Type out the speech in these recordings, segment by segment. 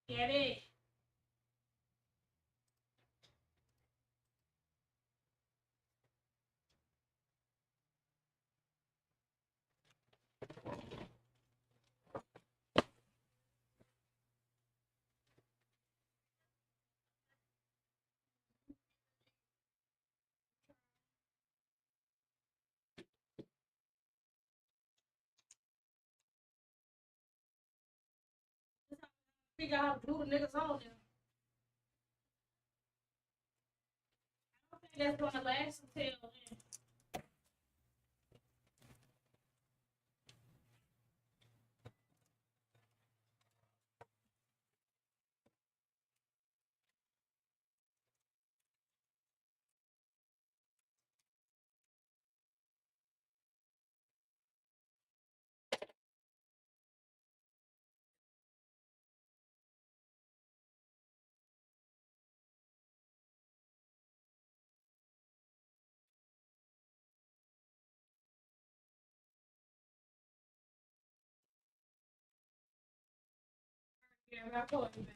Get it. Figure out how to do the niggas on there. I think that's gonna last until then. Yeah, I told you, man.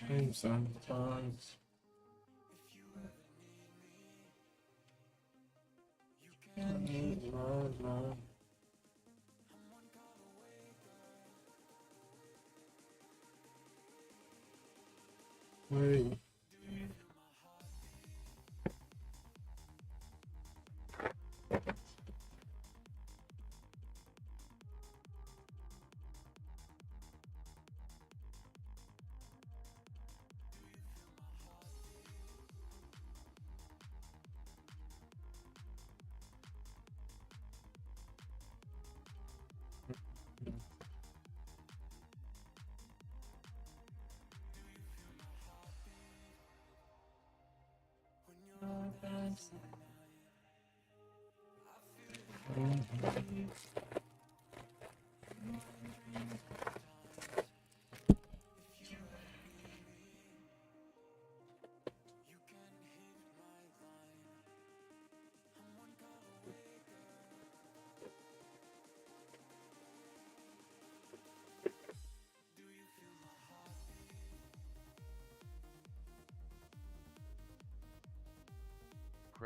Dreams sometimes. Need my love. Wait.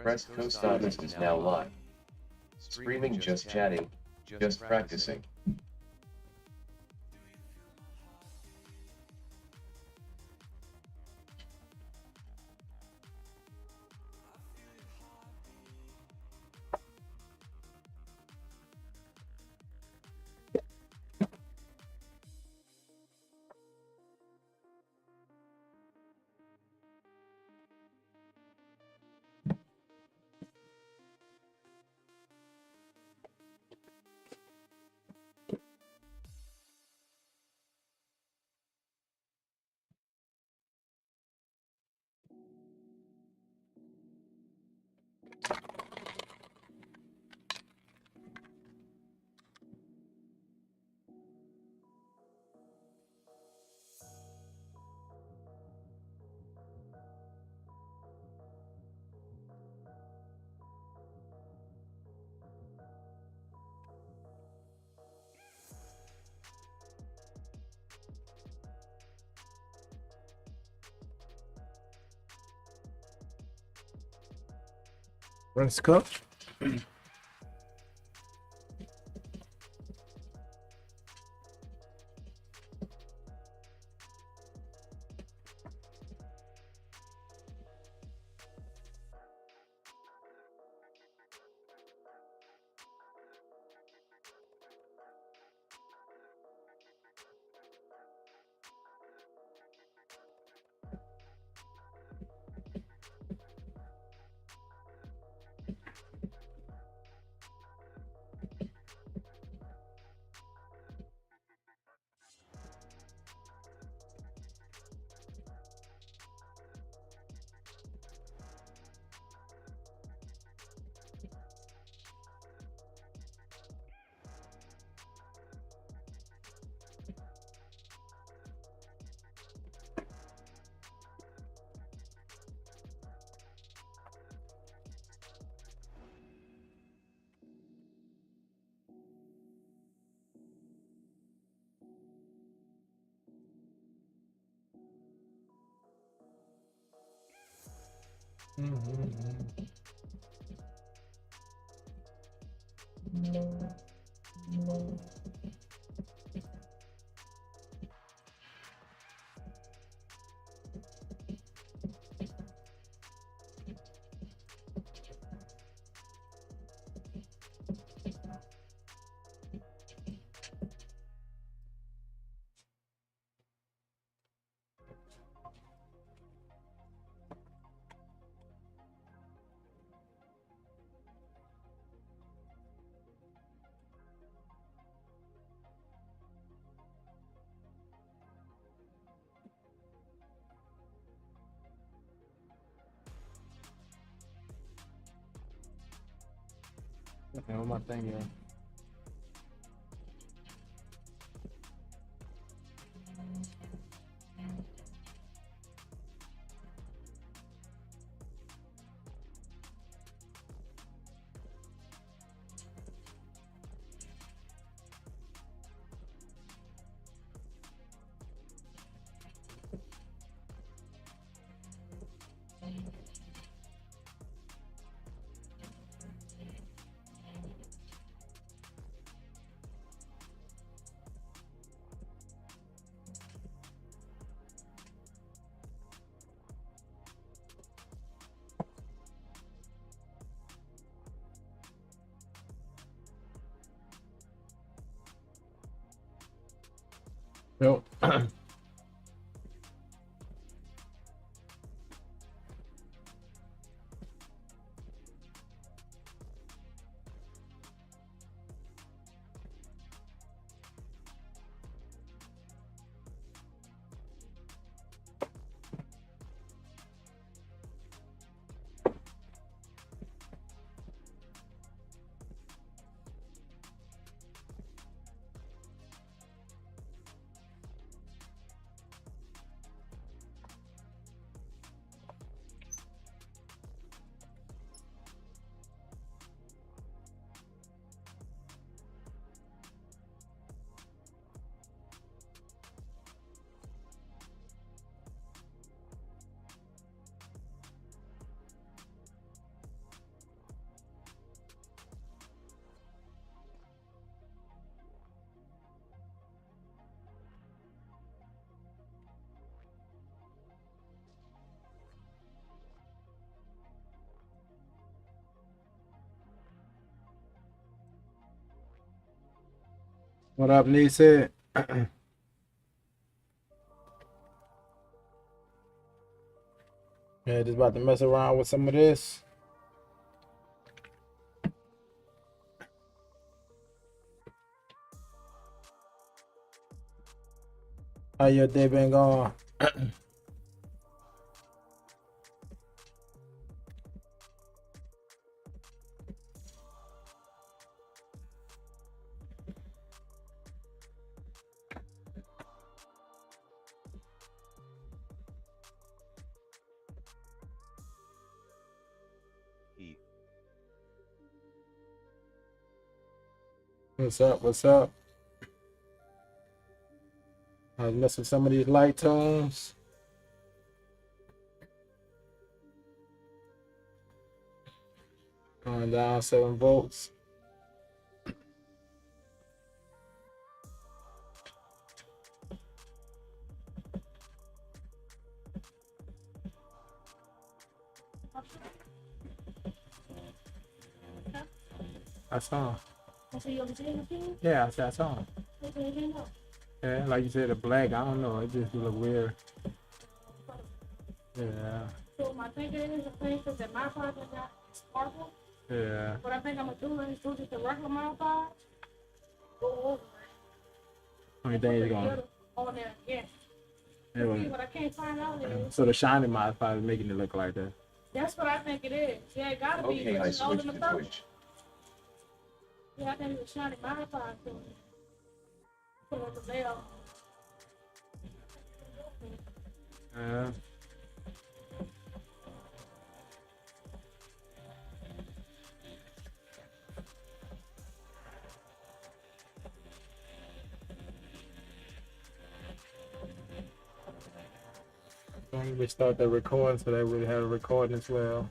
Press Co-Stylist is now live. Streaming, just chatting, just practicing. Breast cup. Okay, what my thing is. Yo. What up, Lisa? Yeah, just about to mess around with some of this. How your day been going? What's up? What's up? I was missing some of these light tones. Going down 7 volts. I saw him. So you understand the thing? Yeah, I saw him. Okay, no. Yeah, like you said, the black, I don't know, it just look weird. Yeah, So my thinking is the thing is that my project got sparkle. yeah. What I think I'm gonna do is do just the regular modified. Go over Only it. thing is Put the going. glitter on there again. Yeah, well, See, what I can't find out is so the shiny modifier is making it look like that. that's what I think it is. Yeah, it gotta be. Okay, I But you know, switched in the to first- Twitch. Yeah, I think it's shiny modified to it. Put on the layout. Yeah. We start the recording so that we have a recording as well.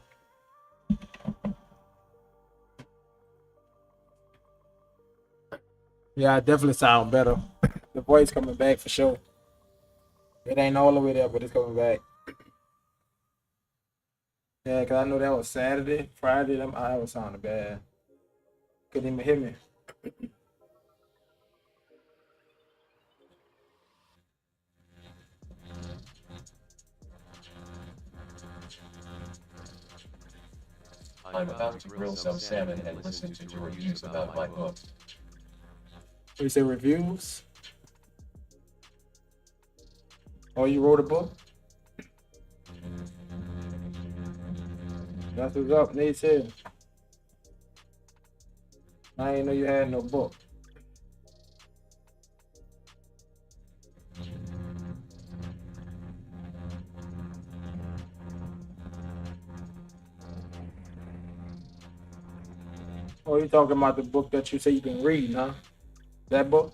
Yeah, I definitely sound better. The voice coming back for sure. It ain't all the way there, but it's coming back. Yeah, cause I know that was Saturday, Friday. Them I was sounding bad. Couldn't even hear me. I'm about to grill some salmon and listen to your reviews about my book. You say reviews? Oh, you wrote a book? That's what's up, Nate said. I didn't know you had no book. Oh, you talking about the book that you say you can read, huh? That book?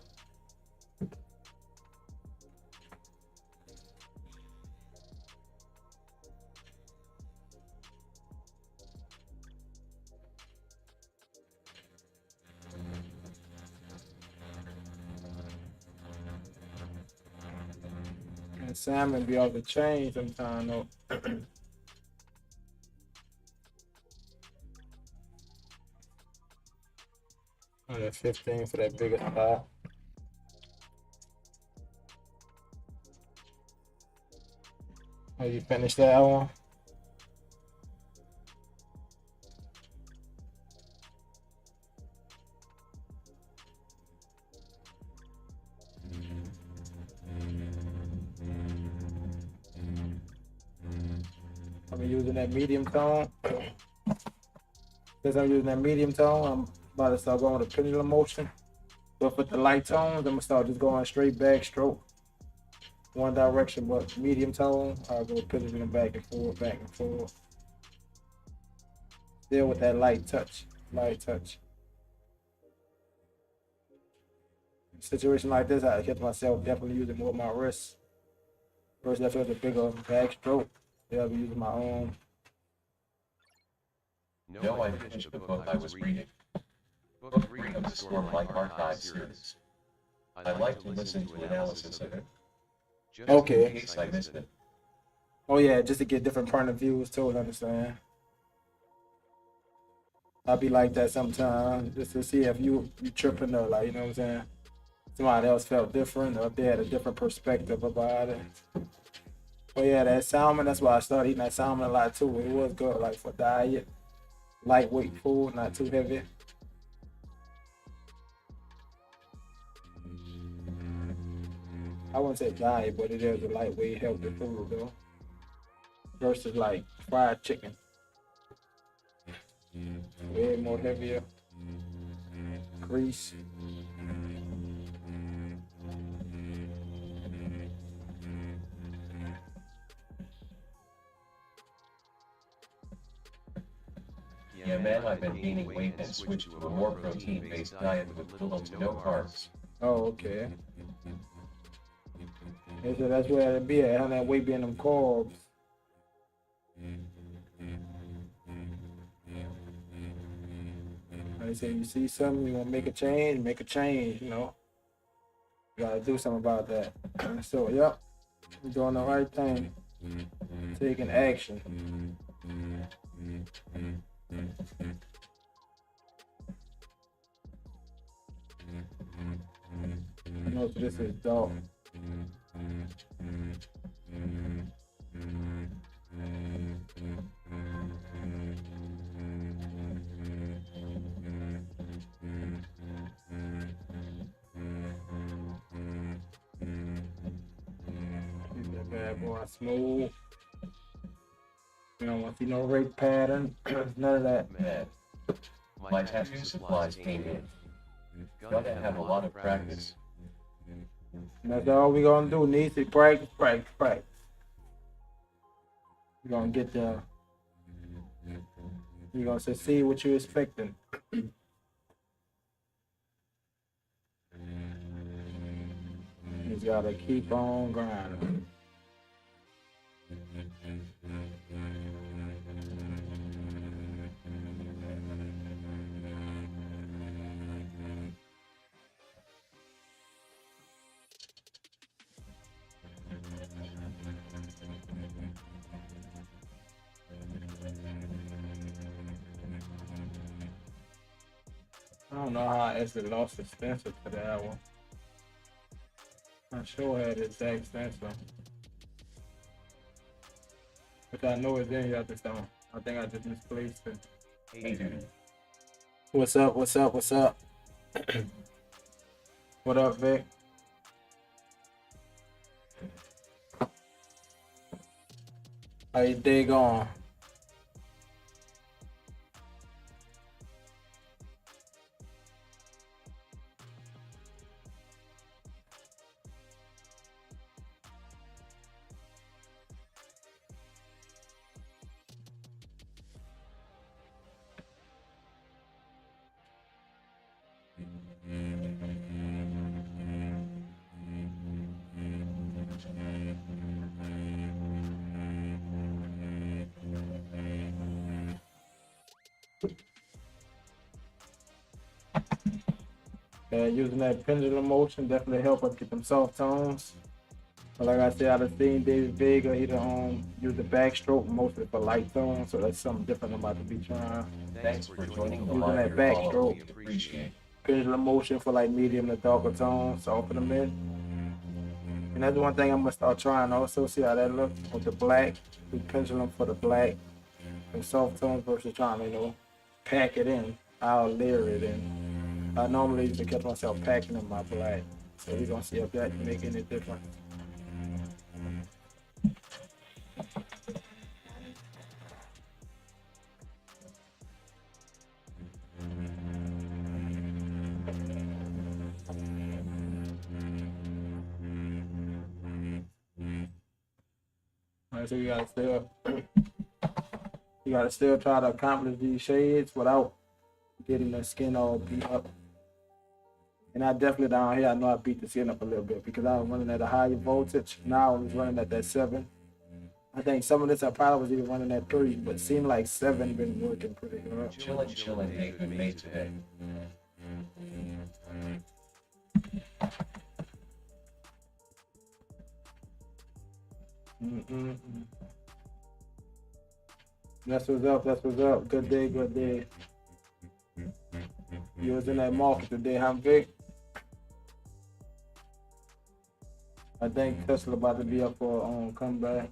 And salmon be off the chain sometime though. Oh, that 15 for that bigger spot. Oh, you finished that one? I'm using that medium tone. Since I'm using that medium tone, I'm about to start going with a pendulum motion. But with the light tones, I'm gonna start just going straight back stroke. One direction, but medium tone, I'll go pendulum back and forth, back and forth. Still with that light touch, light touch. Situation like this, I kept myself definitely using more of my wrists. First, I feel the bigger back stroke. Yeah, I'll be using my own. No, I finished the book I was reading. Book 3 of the Stormlight Archive series. I'd like to listen to analysis of it. Okay. In case I missed it. Oh yeah, just to get different point of views, totally understand. I'll be like that sometimes, just to see if you tripping or like, you know what I'm saying? Somebody else felt different or if they had a different perspective about it. But yeah, that salmon, that's why I started eating that salmon a lot too. It was good, like for diet, lightweight food, not too heavy. I wouldn't say diet, but it is a lightweight, healthy food though. Versus like fried chicken. Way more heavier. Grease. Yeah, man, I've been gaining weight and switched to a more protein-based diet with little to no carbs. Oh, okay. Yeah, so that's where it be at, how that weight be in them carbs. Like I said, you see something, you want to make a change, you know. You gotta do something about that. So, yep, you're doing the right thing. Taking action. Most of this is dark. Keep that bad boy smooth. You don't want to see no rake pattern. None of that. Man, my tattoo supplies came in. Gotta have a lot of practice. And that's all we gonna do. Needs to practice. We're gonna get there. You're gonna succeed what you're expecting. You just gotta keep on grinding. I don't know how I actually lost the stencil for that one. I sure had the exact stencil. But I know it's in here, I just don't. I think I just misplaced it. Hey dude, What's up? What up, Vic? How your day going? Using that pendulum motion definitely help us get them soft tones. But like I said, I done seen David Vega, he done use the backstroke mostly for light tones, so that's something different I'm about to be trying. thanks for joining the Using live that here, backstroke. we appreciate. Pendulum motion for like medium to darker tones, soften them in. And that's one thing I'm gonna start trying also, see how that looks with the black, the pendulum for the black, and soft tones versus trying to, you know, pack it in. I'll layer it in. I normally used to catch myself packing in my black. So we're gonna see if that make any difference. Alright, so you gotta still try to accomplish these shades without getting the skin all beat up. And I definitely down here, I know I beat the skin up a little bit because I was running at a higher voltage. Now I was running at that 7. I think some of this I probably was even running at 3, but it seemed like 7 been working pretty good. Chillin' ain't good made today. That's what's up. Good day. You was in that market today, huh, Vic? I think Tesla about to be up for comeback.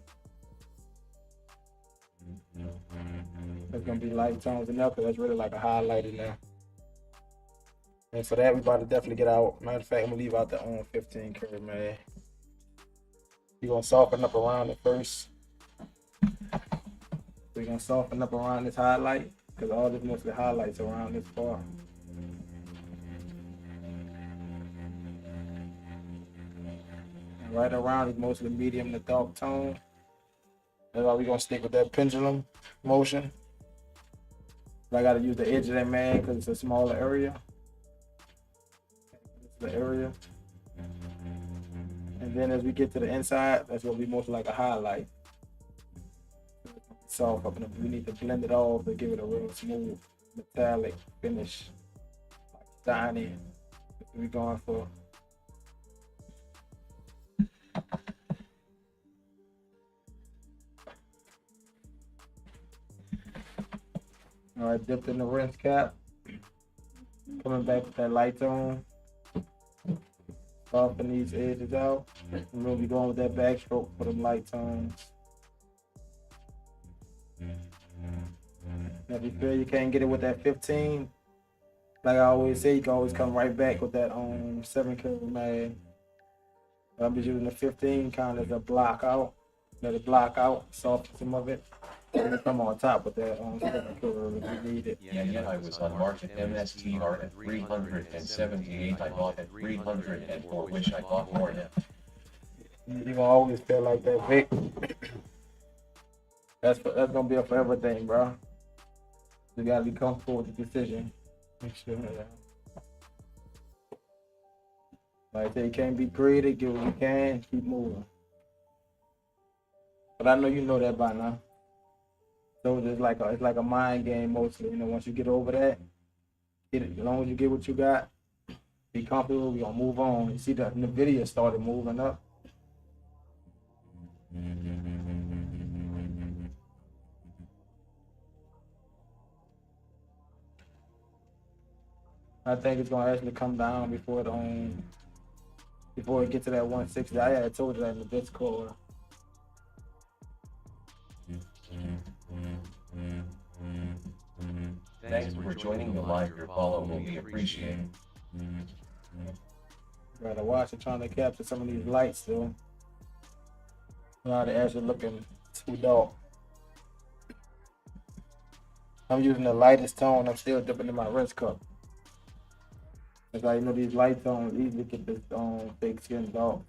There's gonna be light tones in there because that's really like a highlight in there. And for that, we about to definitely get out. Matter of fact, I'm gonna leave out the 15 curve, man. You're gonna soften up around it first. We're gonna soften up around this highlight because all this mostly highlights around this part. And right around is mostly medium to dark tone. That's why we're gonna stick with that pendulum motion. But I gotta use the edge of that man because it's a smaller area. The area. And then as we get to the inside, that's what we mostly like a highlight. Soft up, and we need to blend it all to give it a real smooth metallic finish. Donnie. What we going for? All right, dipped in the rinse cap. Coming back with that light tone. Soften these edges out. And we'll be going with that backstroke for them light tones. Now, if you feel you can't get it with that 15, like I always say, you can always come right back with that 7 karat mag. But I'm just using the 15 kind of to block out. Let it block out, soften some of it. And then come on top with that 7 karat if you need it. Yeah, I was on market MSTR at 378. I bought at 304, wish I bought more now. You're gonna always feel like that, Vic. That's gonna be a forever thing, bro. You gotta be comfortable with the decision. Make sure that. Like I say, you can't be creative, get what you can, keep moving. But I know you know that by now. So it's like a mind game mostly. You know, once you get over that, get it. As long as you get what you got, be comfortable. We gonna move on. You see the video started moving up. I think it's gonna actually come down before it gets to that 160. I had told you that in the Discord. Thanks for joining the live. Your follow will be appreciated. Gotta watch it, trying to capture some of these lights though. Now they're actually looking too dark. I'm using the lightest tone. I'm still dipping in my rinse cup. Cause I know these light tones easily get this fake skin dark.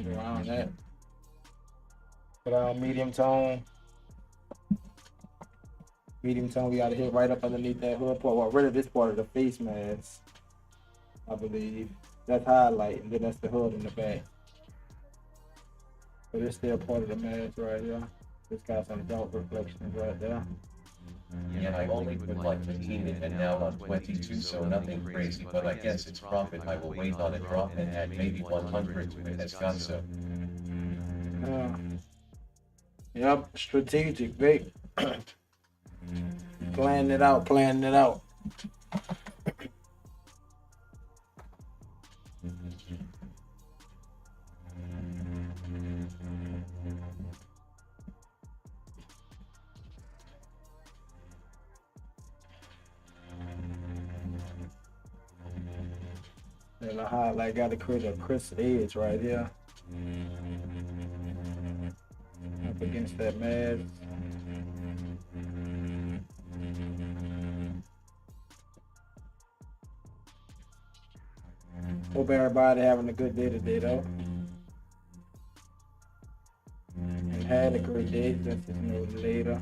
Around that. Put on medium tone. Medium tone, we gotta hit right up underneath that hood part. Well, really this part of the face mask, I believe. That's highlight, and then that's the hood in the back. But it's still part of the mask right here. It's got some dark reflections right there. Yeah, I only put like 15 in and now on 22, so nothing crazy, but I guess it's profit. I will wait on a drop and add maybe 100 to it. That's gone so. Yep, strategic, Vic. Planning it out, planning it out. And the highlight got to create a crisp edge right here. Up against that mask. Hope everybody having a good day today though. And had a great day since it's later.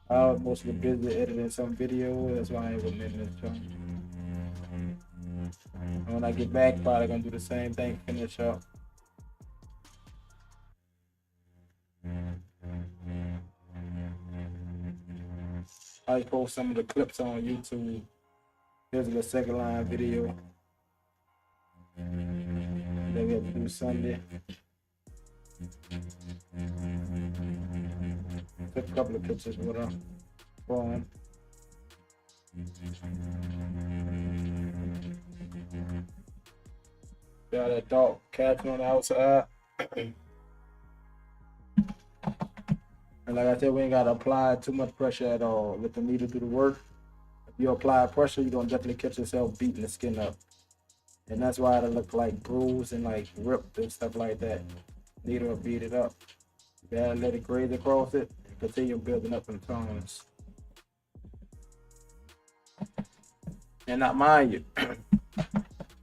I was mostly busy editing some video, that's why I ain't been in this channel. When I get back, probably gonna do the same thing, finish up. I post some of the clips on YouTube. Here's the second line video that we have to do Sunday. Took a couple of pictures with her phone. Got that dark caption on the outside. And like I said, we ain't gotta apply too much pressure at all. Let the needle do the work. If you apply pressure, you're gonna definitely catch yourself beating the skin up. And that's why it'll look like bruised and like ripped and stuff like that. Needle will beat it up. You gotta let it graze across it and continue building up some tones. And not mind you,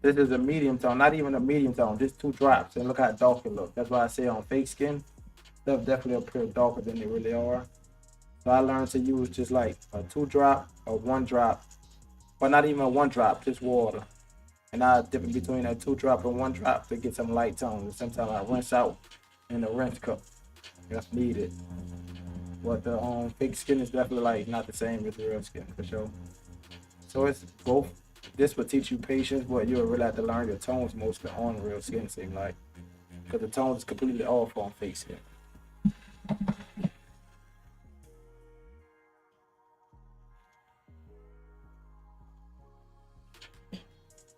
this is a medium tone, not even a medium tone, just 2 drops. And look how dark it looks. That's why I say on fake skin, stuff definitely appear darker than they really are. So I learned to use just like a 2-drop or 1-drop, but not even a 1-drop, just water. And I dip it between a 2-drop and 1-drop to get some light tones. And sometimes I rinse out in the rinse cup if needed. But the fake skin is definitely like not the same as the real skin for sure. So it's both. This will teach you patience, but you'll really have to learn your tones mostly on real skin, seem like, because the tones is completely off on fake skin.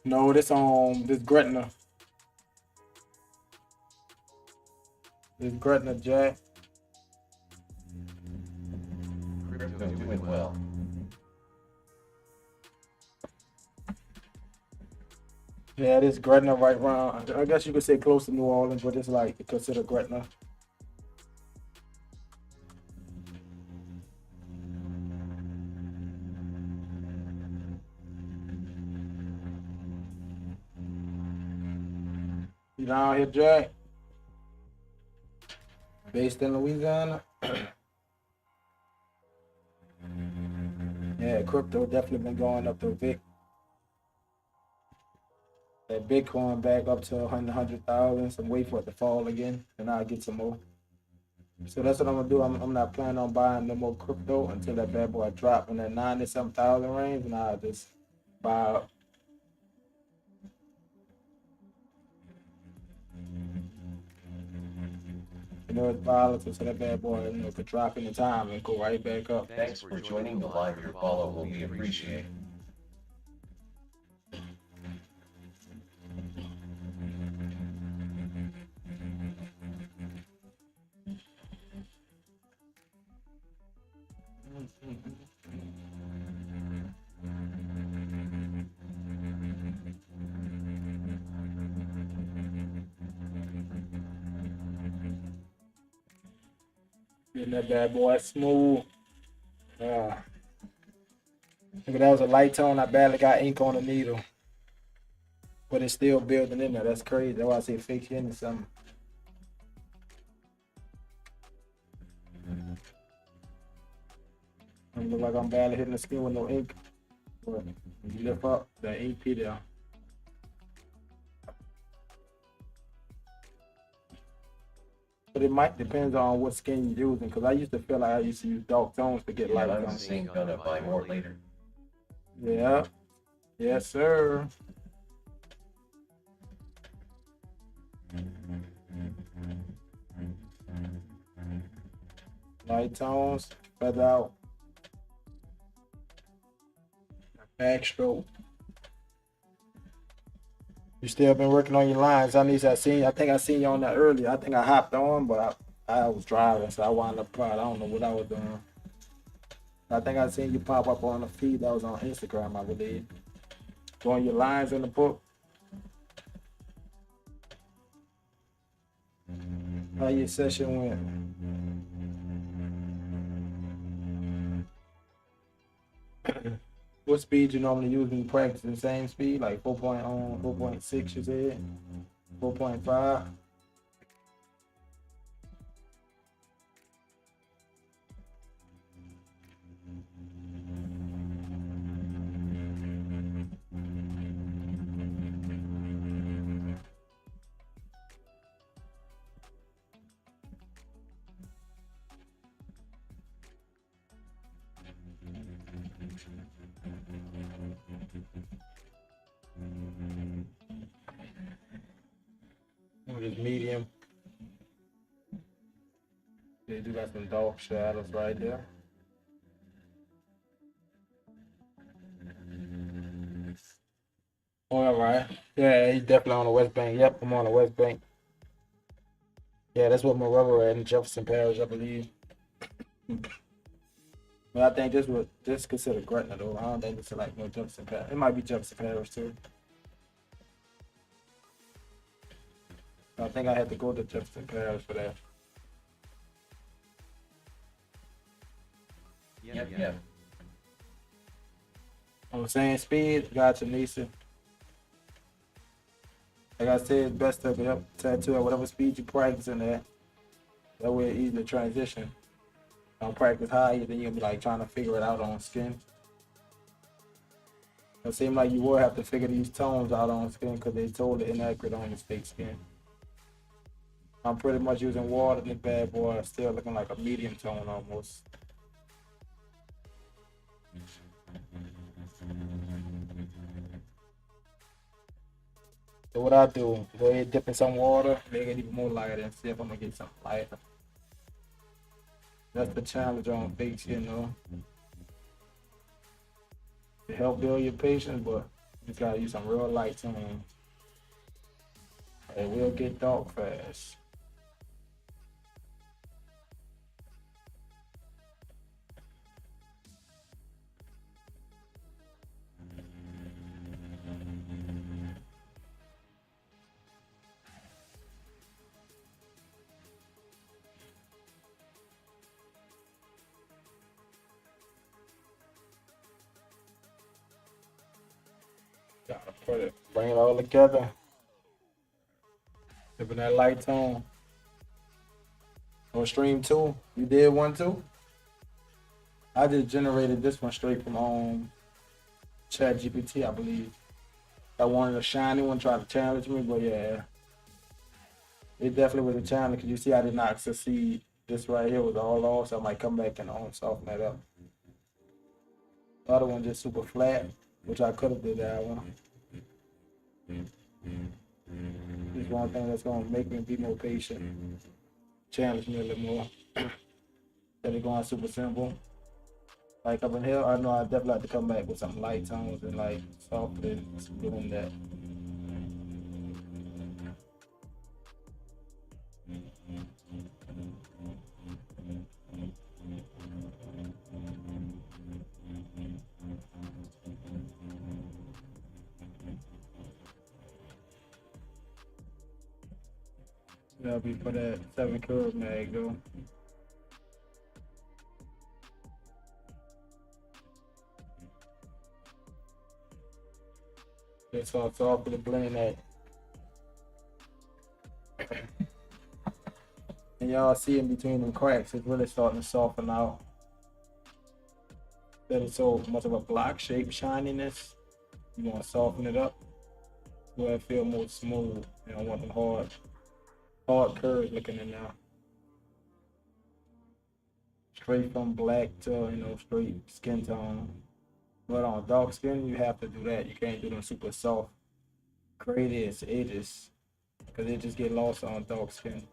No, this Gretna. This Gretna Jack. Crypto doing well. Yeah, this Gretna right around. I guess you could say close to New Orleans, but it's like considered Gretna. You down here, Jack? Based in Louisiana? Yeah, crypto definitely been going up to Vic. That Bitcoin back up to 100,000. So wait for it to fall again, and I'll get some more. So that's what I'm gonna do. I'm not planning on buying no more crypto until that bad boy drop in that 90-something thousand range, and I'll just buy up. You know, it's volatile, so that bad boy, could drop any time and go right back up. Thanks for joining the live. Your follow will be appreciated. Getting that bad boy smooth. Look, that was a light tone. I barely got ink on the needle, but it's still building in there. That's crazy. That's why I say fake skin or something. I look like I'm barely hitting the skin with no ink. But when you lift up, that ink pee there. But it might depend on what skin you're using, because I used to feel like I used to use dark tones to get light I'm tones. seeing gonna buy more later. Yeah. Yes, sir. Light tones, feather out. Backstroke. You still been working on your lines. I think I seen you on that earlier. I think I hopped on, but I was driving, so I wound up I don't know what I was doing. I think I seen you pop up on the feed that was on Instagram, I believe. Doing your lines in the book. How your session went? What speed you normally use when you practice? The same speed, like 4.6 you said? 4.5? Just medium. They do got some dark shadows right there. Oh, all right. Yeah, he's definitely on the West Bank. Yep, I'm on the West Bank. Yeah, that's what my rubber at in Jefferson Parish, I believe. But I think this considered Gretna though. I don't think it's like no Jefferson Parish. It might be Jefferson Parish too. I think I had to go to Jefferson Parish for that. Yep. On the same speed, got you, Nisa. Like I said, it's best to get up tattoo at whatever speed you practicing at. That way it's easy to transition. don't practice high, then you'll be like trying to figure it out on skin. It seems like you will have to figure these tones out on skin because they totally inaccurate on this fake skin. I'm pretty much using water in this bad boy, still looking like a medium tone almost. So what I do, go ahead, dip in some water, make it even more lighter and see if I'm gonna get something lighter. That's the challenge on fake skin though. To help build your patience, but you just gotta use some real light tone. It will get dark fast. Gotta put it, bring it all together. Dipping that light tone. On stream 2, you did one too? I just generated this one straight from ChatGPT, I believe. I wanted a shiny one, tried to challenge me, but yeah. It definitely was a challenge because you see I did not succeed. This right here was all off, so I might come back and soften that up. The other one just super flat, which I could have did that one. This one thing that's gonna make me be more patient, challenge me a little more. Instead of going super simple. Like up in here, I know I definitely have to come back with some light tones and like softly doing that. That'll be for that 7 curve mag though. It's all soft for the blend that. And y'all see in between them cracks, it's really starting to soften out. That is so much of a block shape shininess. You want to soften it up where it feel more smooth. You don't want them hard curves looking in now. Straight from black to straight skin tone. But on dark skin, you have to do that. You can't do them super soft, graded edges, because it just get lost on dark skin.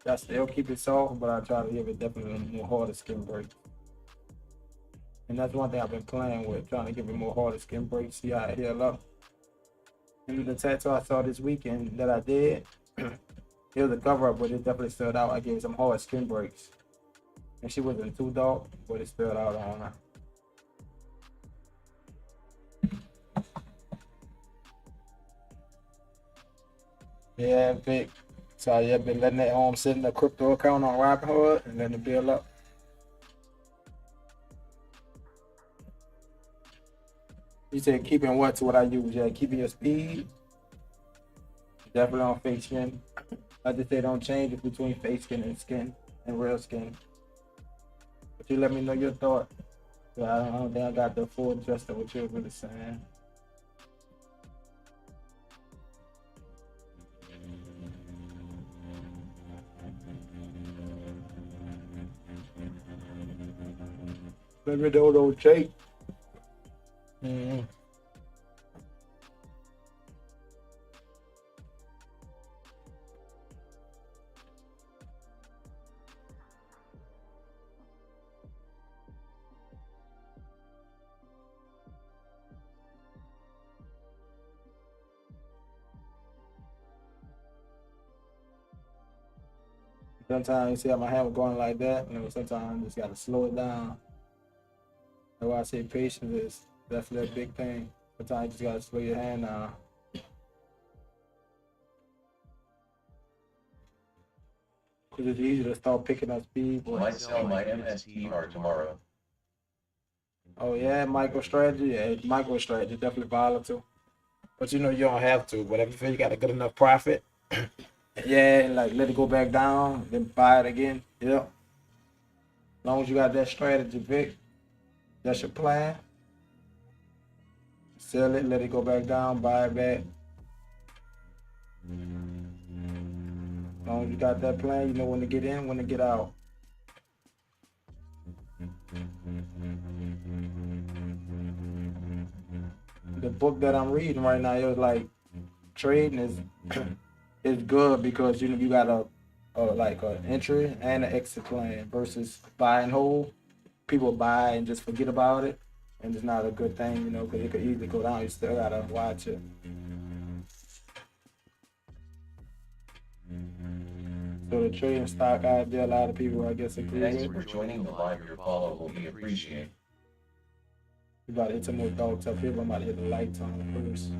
I still keep it soft, but I try to give it definitely more harder skin break. And that's one thing I've been playing with, trying to give it more harder skin break, see how it heal up. And the tattoo I saw this weekend that I did, it was a cover up, but it definitely stood out. I gave it some hard skin breaks. And she wasn't too dark, but it stood out on her. Yeah, Vic. So yeah, been letting that sit in the crypto account on Robinhood and letting it build up. You said keeping what to what I use? Yeah, keeping your speed. Definitely on fake skin. I just say don't change it between fake skin and real skin. But you let me know your thought. So I don't think I got the full gist of what you were really saying. Let me know, don't Jake. Sometimes you see how my hand was going like that, and sometimes I just gotta slow it down. That's why I say patience is definitely a big thing. Sometimes you just gotta slow your hand down. Cause it's easy to start picking up speed. Might sell my MSTR tomorrow. Oh yeah, MicroStrategy. Yeah, MicroStrategy definitely volatile. But you don't have to. But if you feel you got a good enough profit, Yeah, and like let it go back down, then buy it again. Yep. As long as you got that strategy, Vic, that's your plan. Sell it, let it go back down, buy it back. As long as you got that plan, you know when to get in, when to get out. The book that I'm reading right now is like trading is is good because you got a like an entry and an exit plan versus buy and hold. People buy and just forget about it, and it's not a good thing, you know, because it could easily go down. You still gotta watch it. So the trading stock idea, a lot of people I guess agree Thanks with. for joining the live. Your follow will be appreciated. We about to hit some more dogs up here, but I'm about to hit the lights on first.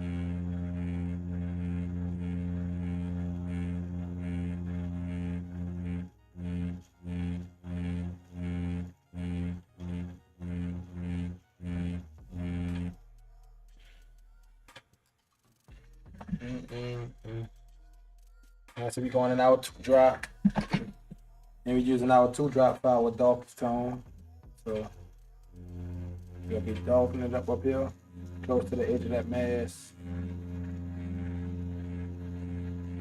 Alright, so we going in our 2-drop. And we're using our 2-drop file with Dawkins tone. So we'll be darkening it up here, close to the edge of that mask.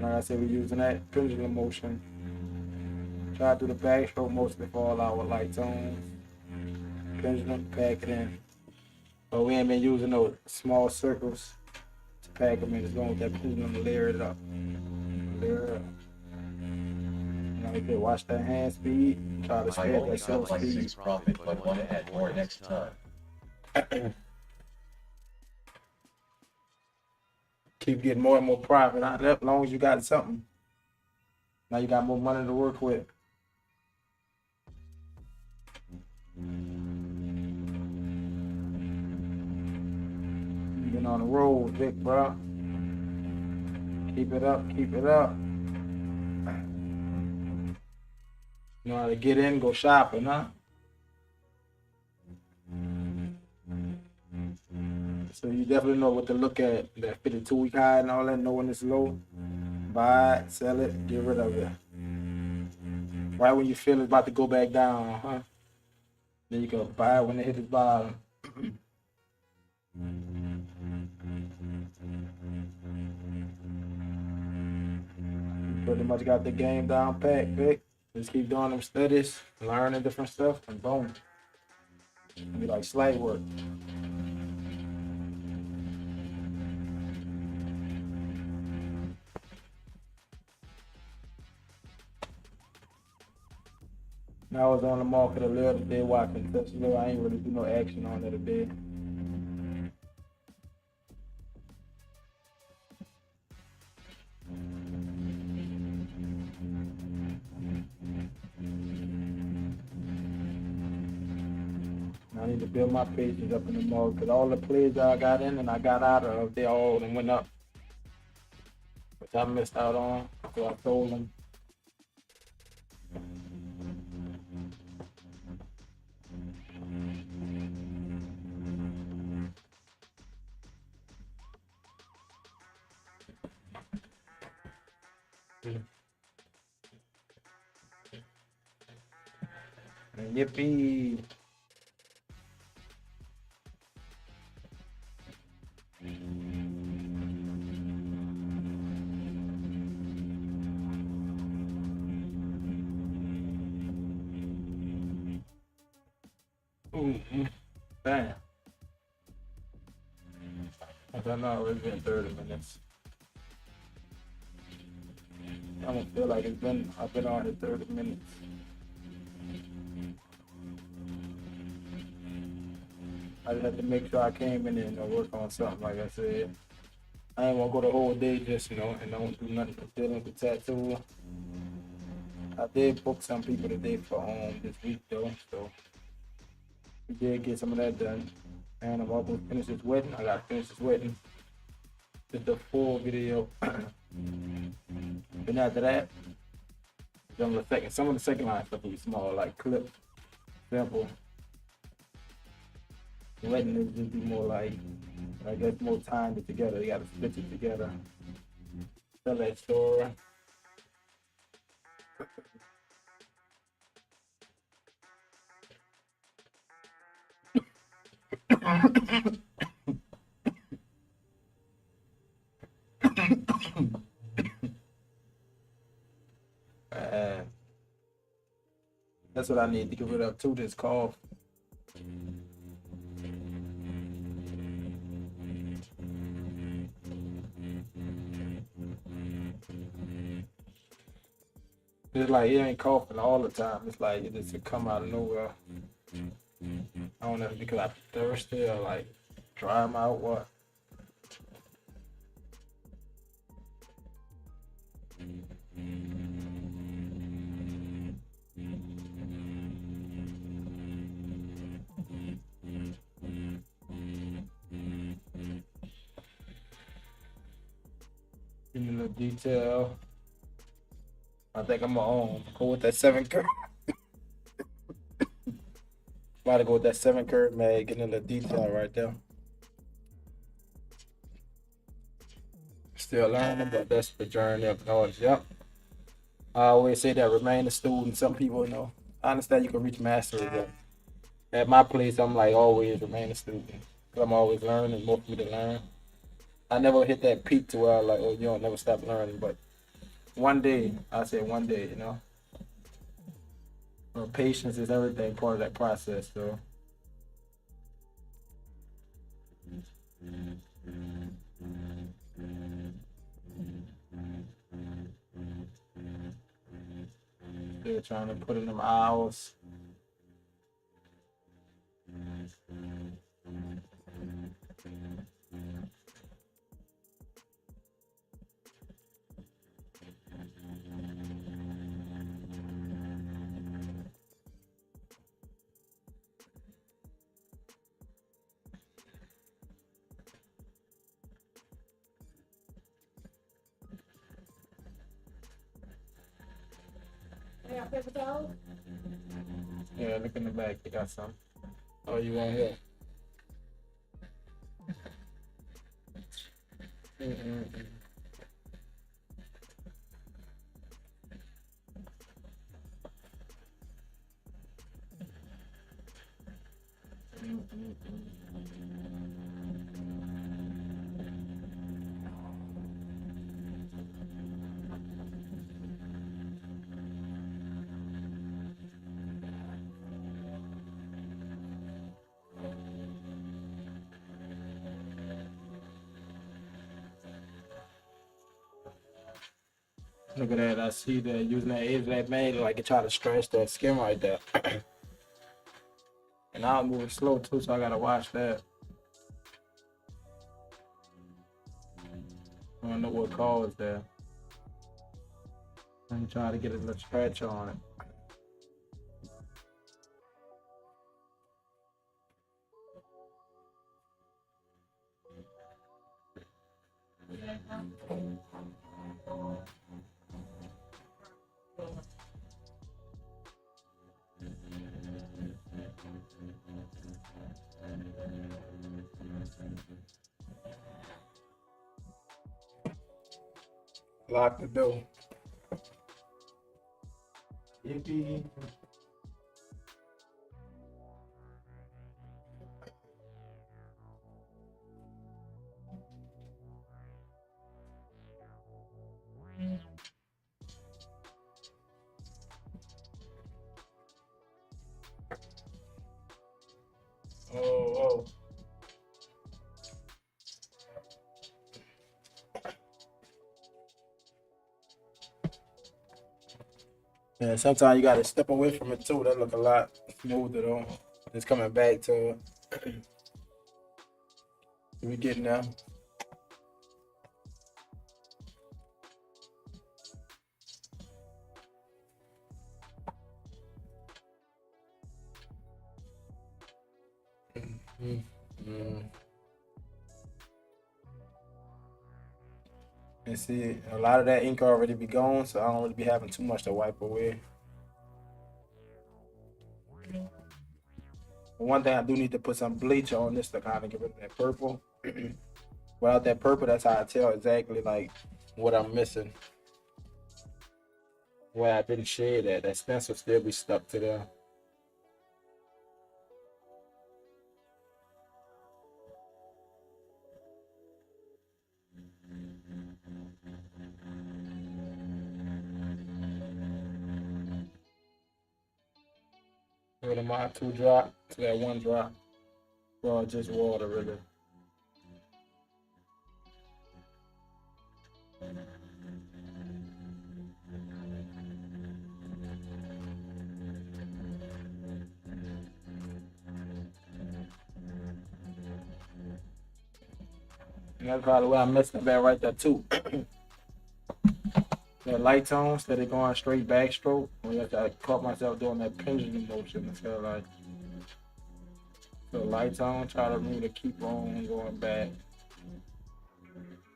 Like I said, we're using that pendulum motion. Try to do the backstroke mostly for all our light tones. Pendulum, pack it in. But we ain't been using those small circles to pack them in. Just going with that pendulum to layer it up. Layer it up. Like that, watch that hand speed. Try to I spread only that got self like speed. 6 profit, but want to add more next time. Keep getting more and more profit out of that, as long as you got something. Now you got more money to work with. Been on the road, Vic, bro. Keep it up, keep it up. You know how to get in, go shopping, huh? So you definitely know what to look at. That 52-week high and all that, know when it's low. Buy it, sell it, get rid of it. Right when you feel it's about to go back down, huh? Then you go buy it when it hits its bottom. Pretty much got the game down pat, Vic. Just keep doing them studies, learning different stuff, and boom. It'll be like slight work. I was on the market a little today watching Tesla. I ain't really do no action on it today. I need to build my pages up in the market because all the plays I got in and I got out of, they all went up, which I missed out on, so I sold them. Yippee! Damn. I don't know, it's been 30 minutes. I don't feel like I've been on it 30 minutes. I just had to make sure I came in there and work on something, like I said. I ain't want to go the whole day just, and don't do nothing but dealing with the tattoo. I did book some people today for this week though, so we did get some of that done. And I'm almost finished this wedding. I gotta finish this wedding. Just the full video. Then after that, some of the second line stuff will be small, like clip, simple. The wedding is just be more like, I guess, more time together. You gotta stitch it together. Tell that story. That's what I need to get rid of too, this cough. It's like it ain't coughing all the time. It's like it just come out of nowhere. I don't know if it's because I'm thirsty or like dry mouth, what. Give me a little detail. I think I'm gonna go with that 7 curve. About to go with that 7 curve, man. Getting a little detail right there. Still learning, but that's the journey of knowledge. Yep. I always say that remain a student. Some people, you know, I understand you can reach mastery, but at my place, I'm like always remain a student. Cause I'm always learning, more for me to learn. I never hit that peak to where I'm like, oh, you don't never stop learning, but one day, I say one day, you know. Patience is everything, part of that process, so. Still trying to put in them hours. I got paper towel. Yeah, look in the back, you got some. Oh, you want here? Look at that, I see that using that edge of that man, like it try to stretch that skin right there. And I'm moving slow too, so I gotta watch that. I don't know what caused that. I'm trying to get a little stretch on it. Lock the door. Yippee. Oh. Yeah, sometimes you gotta step away from it too. That look a lot smoother though. It's coming back to we getting there. And see, a lot of that ink already be gone, so I don't really be having too much to wipe away. One thing I do need to put some bleach on this to kind of get rid of that purple. Without that purple, that's how I tell exactly like what I'm missing. where I didn't shade that stencil still be stuck to there. Go to my 2 drop to that 1 drop. Well, just water really. And that's probably where I messed up at right there too. The light tone instead of going straight backstroke. I caught myself doing that pendulum motion instead of like the light tone. Try to really keep on going back.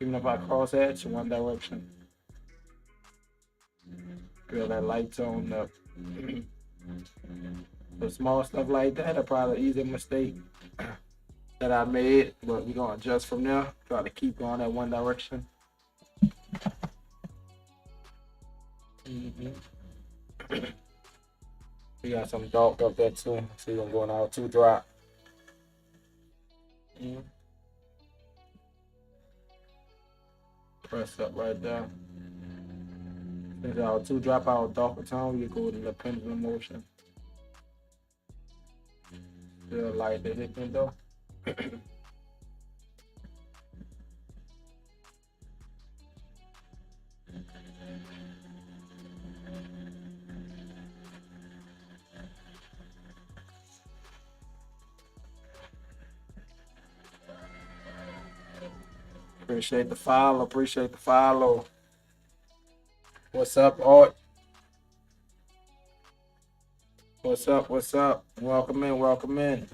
Even if I cross edge in one direction. Feel that light tone up. The small stuff like that are probably an easy mistake that I made, but we're gonna adjust from there. Try to keep going that one direction. We got some dark up there too. So we're gonna go now 2 drop. Press up right there. Since our 2 drop out darker tone, we go to the pendulum motion. Still light the hitting though. Appreciate the follow. Appreciate the follow. What's up, Art? What's up? What's up? Welcome in. Welcome in.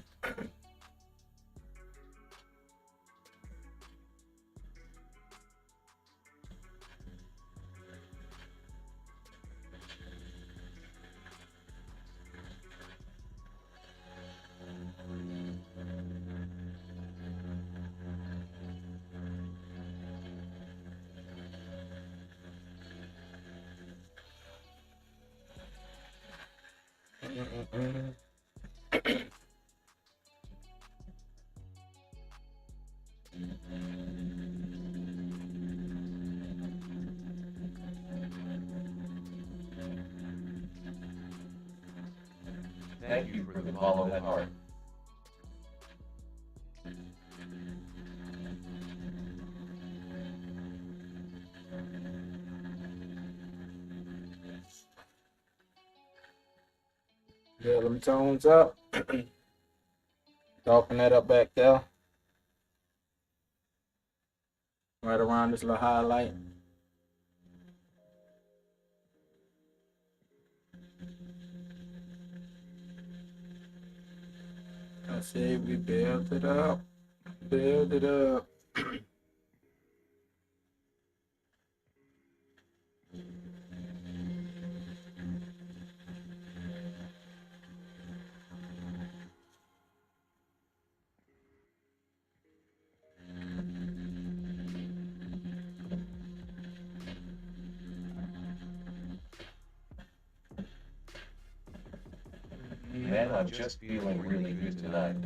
Thank you for the follow and heart. Get them tones up. Darken that up back there. Right around this little highlight. I say we build it up. Build it up. Man, I'm just feeling really good tonight.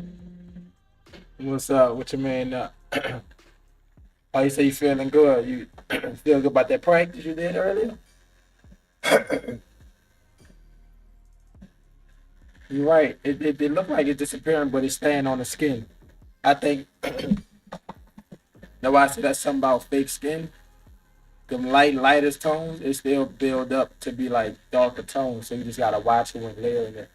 What's up? What you mean? Oh, you say you feeling good? You feel good about that practice you did earlier? You're right. It looked like it's disappearing, but it's staying on the skin. I think that's why I said that's something about fake skin. Them lightest tones, it still build up to be like darker tones. So you just gotta watch it when layering it.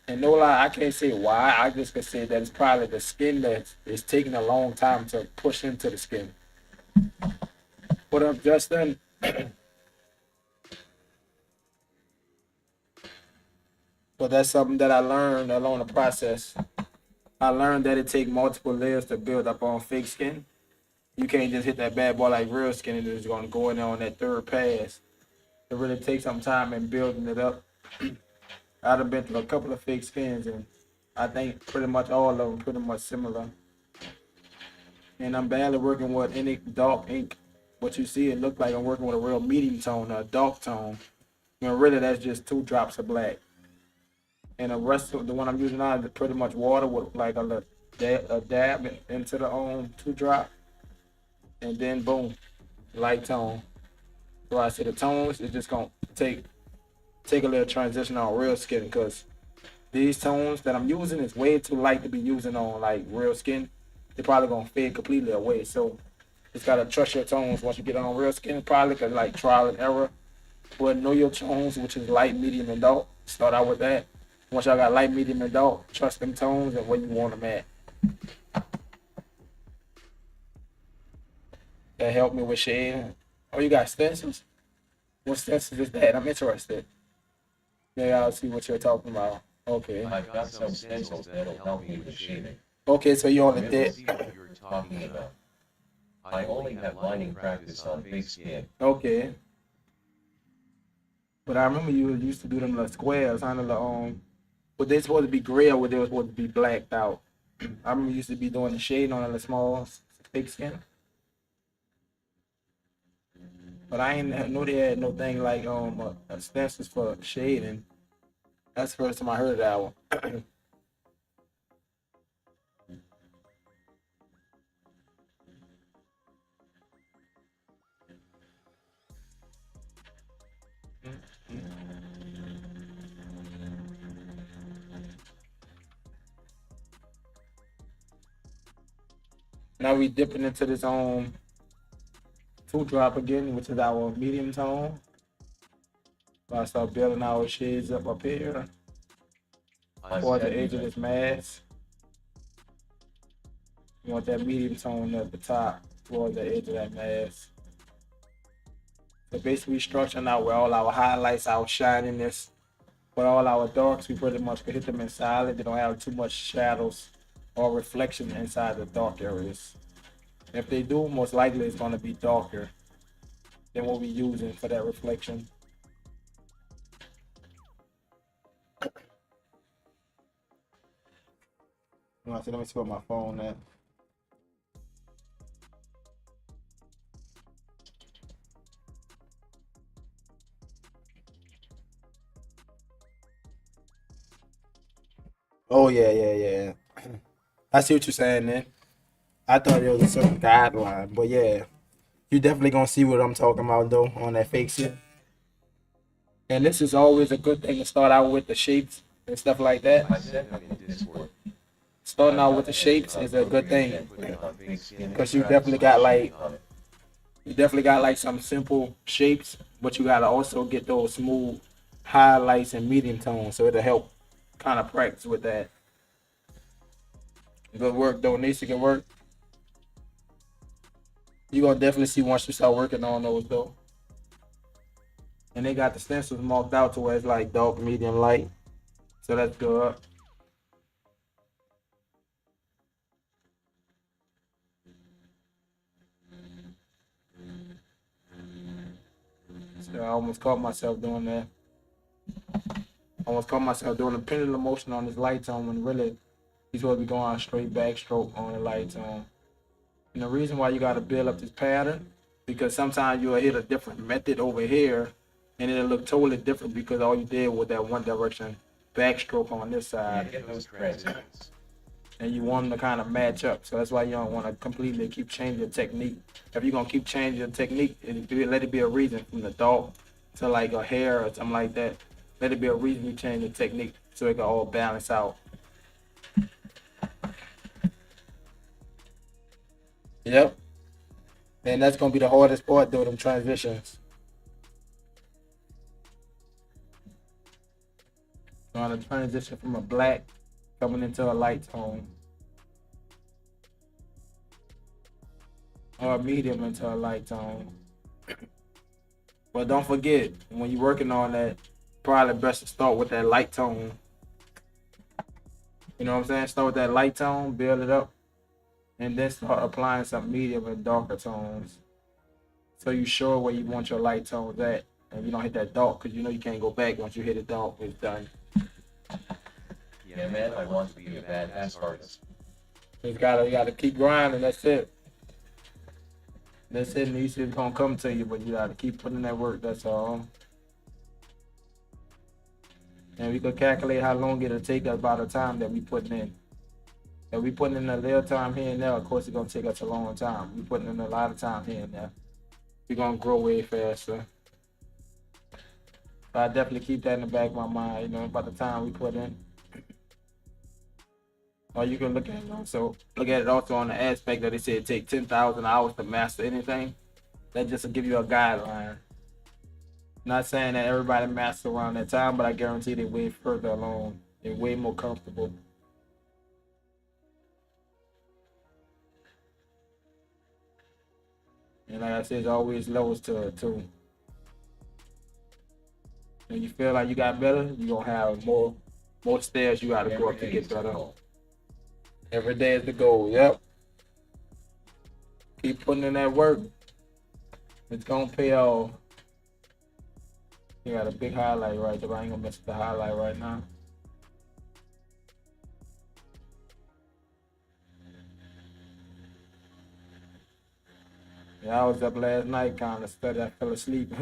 And no lie, I can't say why. I just can say that it's probably the skin that is taking a long time to push into the skin. What up, Justin? But that's something that I learned along the process. I learned that it takes multiple layers to build up on fake skin. You can't just hit that bad boy like real skin and it's gonna go in there on that 3rd pass. It really takes some time in building it up. I've been through a couple of fake skins and I think pretty much all of them pretty much similar. And I'm barely working with any dark ink. What you see, it look like I'm working with a real medium tone or a dark tone. When really that's just 2 drops of black. And the rest of the one I'm using now is pretty much water with like a little a dab into the 2 drop, and then boom, light tone. So I say the tones is just gonna take a little transition on real skin, because these tones that I'm using is way too light to be using on like real skin. They're probably gonna fade completely away. So just gotta trust your tones once you get on real skin. Probably cause like trial and error. But know your tones, which is light, medium, and dark. Start out with that. Once y'all got light, medium, and dark, trust them tones and where you want them at. That helped me with shading. Oh, you got stencils? What stencils is that? I'm interested. Yeah, I'll see what you're talking about. Okay. I've got some stencils that'll help me with shading. Okay, so you only I did. see what you're talking Talking about. about. I only have lining practice on fake skin. Okay. But I remember you used to do them little squares, huh? But they supposed to be gray or they were supposed to be blacked out. I remember you used to be doing the shade on the small fake skin. But I ain't know they had no thing like stencils for shading. That's the first time I heard that one. Now we dipping into this 2 drop again, which is our medium tone. So I start building our shades up here towards the edge of this mask. You want that medium tone at the top towards the edge of that mask. So basically structuring out where all our highlights, our shininess, but all our darks, we pretty much can hit them in solid. They don't have too much shadows or reflection inside the dark areas. If they do, most likely it's going to be darker than what we're using for that reflection. Let me see what my phone at. Oh yeah. I see what you're saying, man. I thought it was a certain guideline, but yeah, you definitely gonna see what I'm talking about though on that fake shit. And this is always a good thing to start out with the shapes and stuff like that. I sent them in Discord. Starting out with the shapes is a good thing, because you definitely got like some simple shapes, but you gotta also get those smooth highlights and medium tones, so it'll help kind of practice with that. Good work though, Nisa, good work. You gonna definitely see once you start working on those though. And they got the stencils marked out to where it's like dark, medium, light, so that's good. So I almost caught myself doing that. I almost caught myself doing a pendulum motion on this light tone when really he's supposed to be going straight backstroke on the light tone. And the reason why you got to build up this pattern, because sometimes you'll hit a different method over here and it'll look totally different because all you did was that one direction backstroke on this side. Get those transitions. And you want them to kind of match up. So that's why you don't want to completely keep changing your technique. If you're going to keep changing your technique, let it be a reason, from the dark to like a hair or something like that. Let it be a reason you change the technique so it can all balance out. Yep. And that's going to be the hardest part though, them transitions. On to transition from a black coming into a light tone, or a medium into a light tone. But don't forget, when you're working on that, probably best to start with that light tone. You know what I'm saying? Start with that light tone, build it up, and then start applying some medium and darker tones. So you're sure where you want your light tones at, and you don't hit that dark, because you know you can't go back once you hit it dark. It's done. Yeah, man, I want to be a badass artist. You gotta keep grinding. That's it. That's it. These shit's gonna come to you, but you gotta keep putting in that work. That's all. And we could calculate how long it'll take us by the time that we putting in. If we putting in a little time here and there, of course it's gonna take us a long time. We putting in a lot of time here and there. We're gonna grow way faster. But I definitely keep that in the back of my mind, you know, by the time we put in. Or you can look at it also look at it also on the aspect that they said it take 10,000 hours to master anything. That just to give you a guideline. Not saying that everybody masters around that time, but I guarantee they're way further along. They're way more comfortable. And like I said, there's always levels to it too. When you feel like you got better, you're gonna have more stairs you gotta go up to get better. Every day is the goal, yep. Keep putting in that work. It's gonna pay off. You got a big highlight right there, but I ain't gonna mess with the highlight right now. Yeah, I was up last night kind of studying. I fell asleep.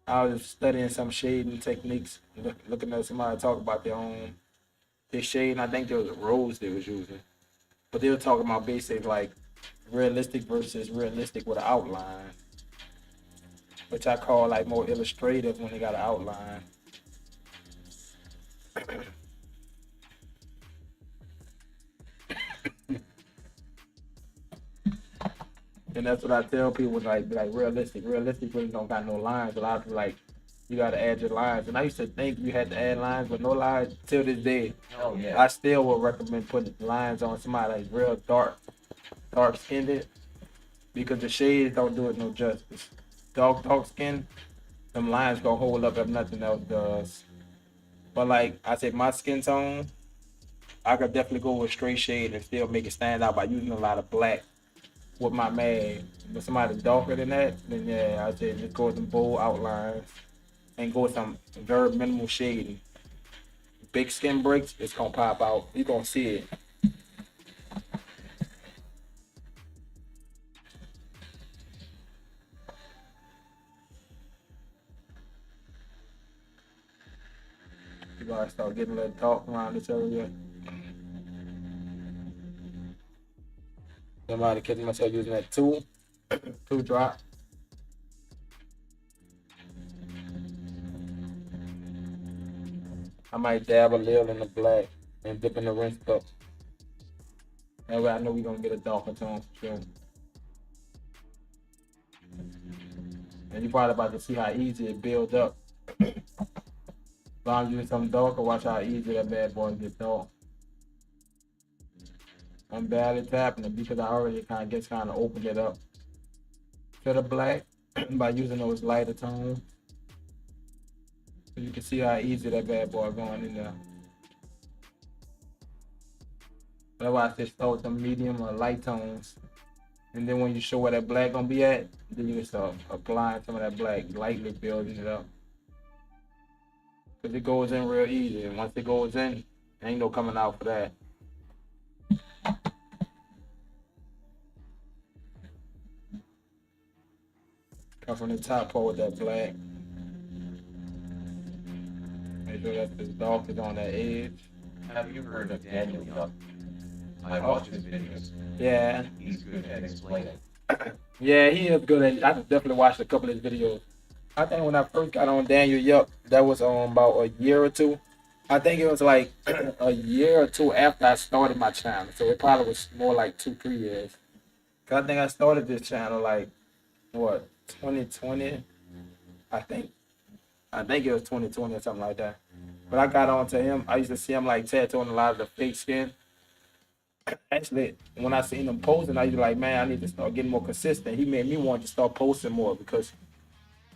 I was studying some shading techniques, looking at somebody talk about their shading. I think there was a rose they was using. But they were talking about basically like realistic versus realistic with an outline, which I call like more illustrative when they got an outline. And that's what I tell people, like realistic. Realistic really don't got no lines. A lot of people like, you gotta add your lines. And I used to think you had to add lines, but no lines till this day. Oh yeah. I still would recommend putting lines on somebody that's real dark skinned, because the shades don't do it no justice. Dark skin, them lines gonna hold up if nothing else does. But like I said, my skin tone, I could definitely go with straight shade and still make it stand out by using a lot of black with my mag. But somebody darker than that, then yeah, I said just go with some bold outlines and go with some very minimal shading. Big skin breaks, it's gonna pop out. You're gonna see it. You gotta start getting a little dark around this area. Somebody catching myself using that two drop. I might dab a little in the black and dip in the rinse cup. That way I know we're gonna get a darker tone for sure. And you're probably about to see how easy it builds up. As long as you do something darker, watch how easy that bad boy gets dark. I'm barely tapping it because I already kind of opened it up to the black by using those lighter tones. So you can see how easy that bad boy going in there. That's why I just start with some medium or light tones. And then when you show where that black gonna be at, then you can start applying some of that black, lightly building it up. Because it goes in real easy. And once it goes in, ain't no coming out for that. Come from the top part with that black. Make sure that's as dark as on that edge. Have you heard of Daniel Duck? I watch his videos. Yeah. He's good at explaining. Yeah, he is good at it. I definitely watched a couple of his videos. I think when I first got on Daniel Yup, that was about a year or two. I think it was like a year or two after I started my channel. So it probably was more like 2-3 years. Cause I think I started this channel like, what, 2020? I think it was 2020 or something like that. But I got on to him. I used to see him like tattooing a lot of the fake skin. Actually, when I seen him posting, I was like, man, I need to start getting more consistent. He made me want to start posting more because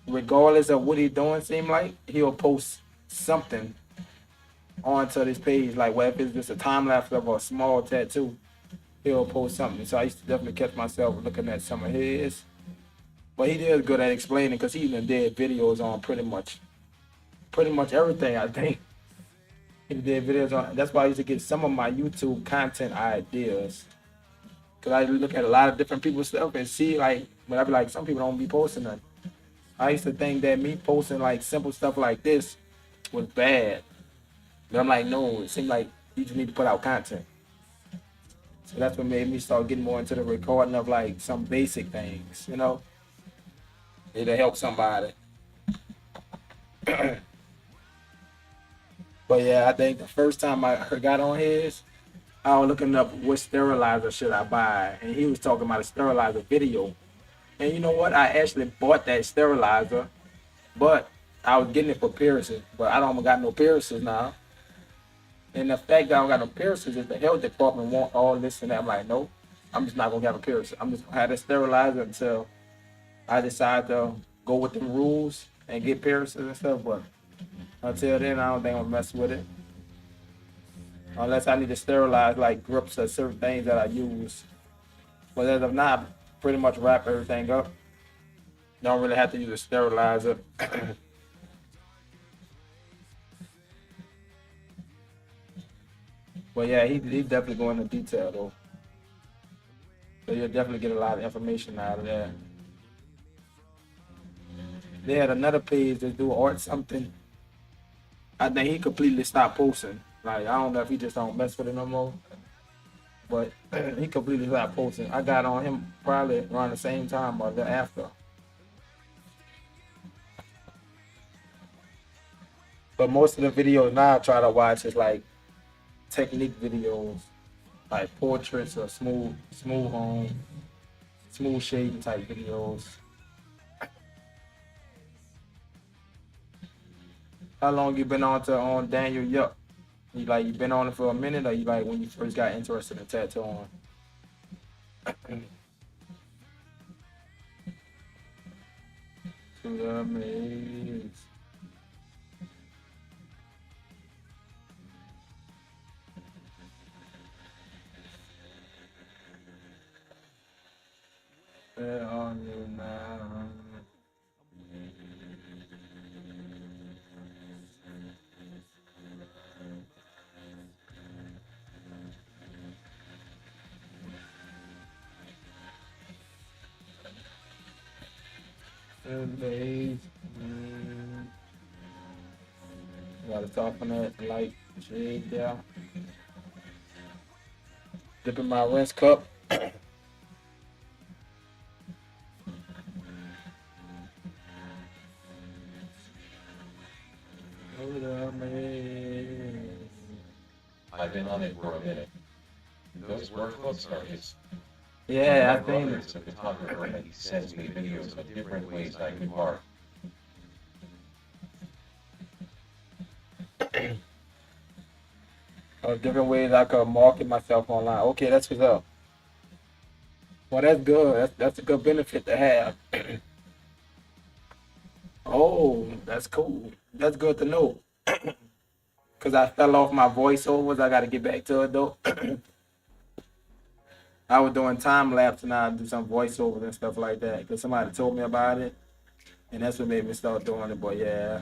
regardless of what he's doing, seem like he'll post something onto this page. Like whether it's just a time lapse of a small tattoo, he'll post something. So I used to definitely catch myself looking at some of his. But he is good at explaining because he even did videos on pretty much everything, I think. He did videos on. That's why I used to get some of my YouTube content ideas. Cause I look at a lot of different people's stuff and see like, but I be like, some people don't be posting nothing. I used to think that me posting like simple stuff like this was bad. But I'm like, no, it seemed like you just need to put out content. So that's what made me start getting more into the recording of like some basic things, you know. It'll help somebody. But yeah, I think the first time I got on his, I was looking up what sterilizer should I buy, and he was talking about a sterilizer video. And you know what? I actually bought that sterilizer, but I was getting it for piercing. But I don't got no piercings now. And the fact that I don't got no piercings is the health department want all this and that. I'm like, nope, I'm just not gonna have a piercing. I'm just gonna have it sterilizer until I decide to go with the rules and get piercings and stuff. But until then, I don't think I'm gonna mess with it. Unless I need to sterilize like grips or certain things that I use. But as of now, I pretty much wrap everything up. Don't really have to use a sterilizer. But yeah, he definitely go into detail though. So you'll definitely get a lot of information out of that. They had another page that do art something. I think he completely stopped posting. Like I don't know if he just don't mess with it no more. But he completely stopped posting. I got on him probably around the same time or the after. But most of the videos now I try to watch is like technique videos, like portraits or smooth home, smooth shading type videos. How long you been on Daniel Yup? You been on it for a minute, or you like when you first got interested in tattooing? To the maze. Where are you now? The maze. Gotta soften that light shade there. Dip in my rinse cup. I've been on it for a minute. Those workbooks are his. Yeah, I My brother think is a photographer and he sends me videos of different ways I can mark. different ways I could market myself online. Okay, that's what's up. Well, that's good. That's a good benefit to have. Oh, that's cool. That's good to know. Cause I fell off my voiceovers. I got to get back to it though. I was doing time lapse and I do some voiceovers and stuff like that. Cause somebody told me about it, and that's what made me start doing it. But yeah,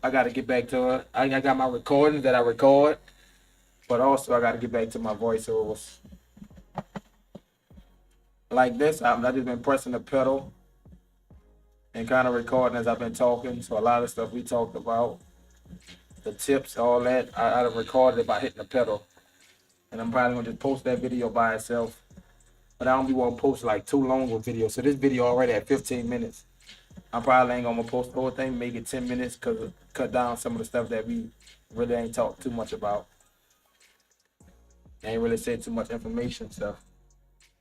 I got to get back to it. I got my recordings that I record, but also I got to get back to my voiceovers. Like this, I've just been pressing the pedal and kind of recording as I've been talking. So a lot of stuff we talked about, the tips, all that, I recorded it by hitting the pedal. And I'm probably gonna just post that video by itself. But I don't be want to post like too long of video. So this video already at 15 minutes. I probably ain't gonna post the whole thing, make it 10 minutes, cause cut down some of the stuff that we really ain't talked too much about. Ain't really said too much information stuff.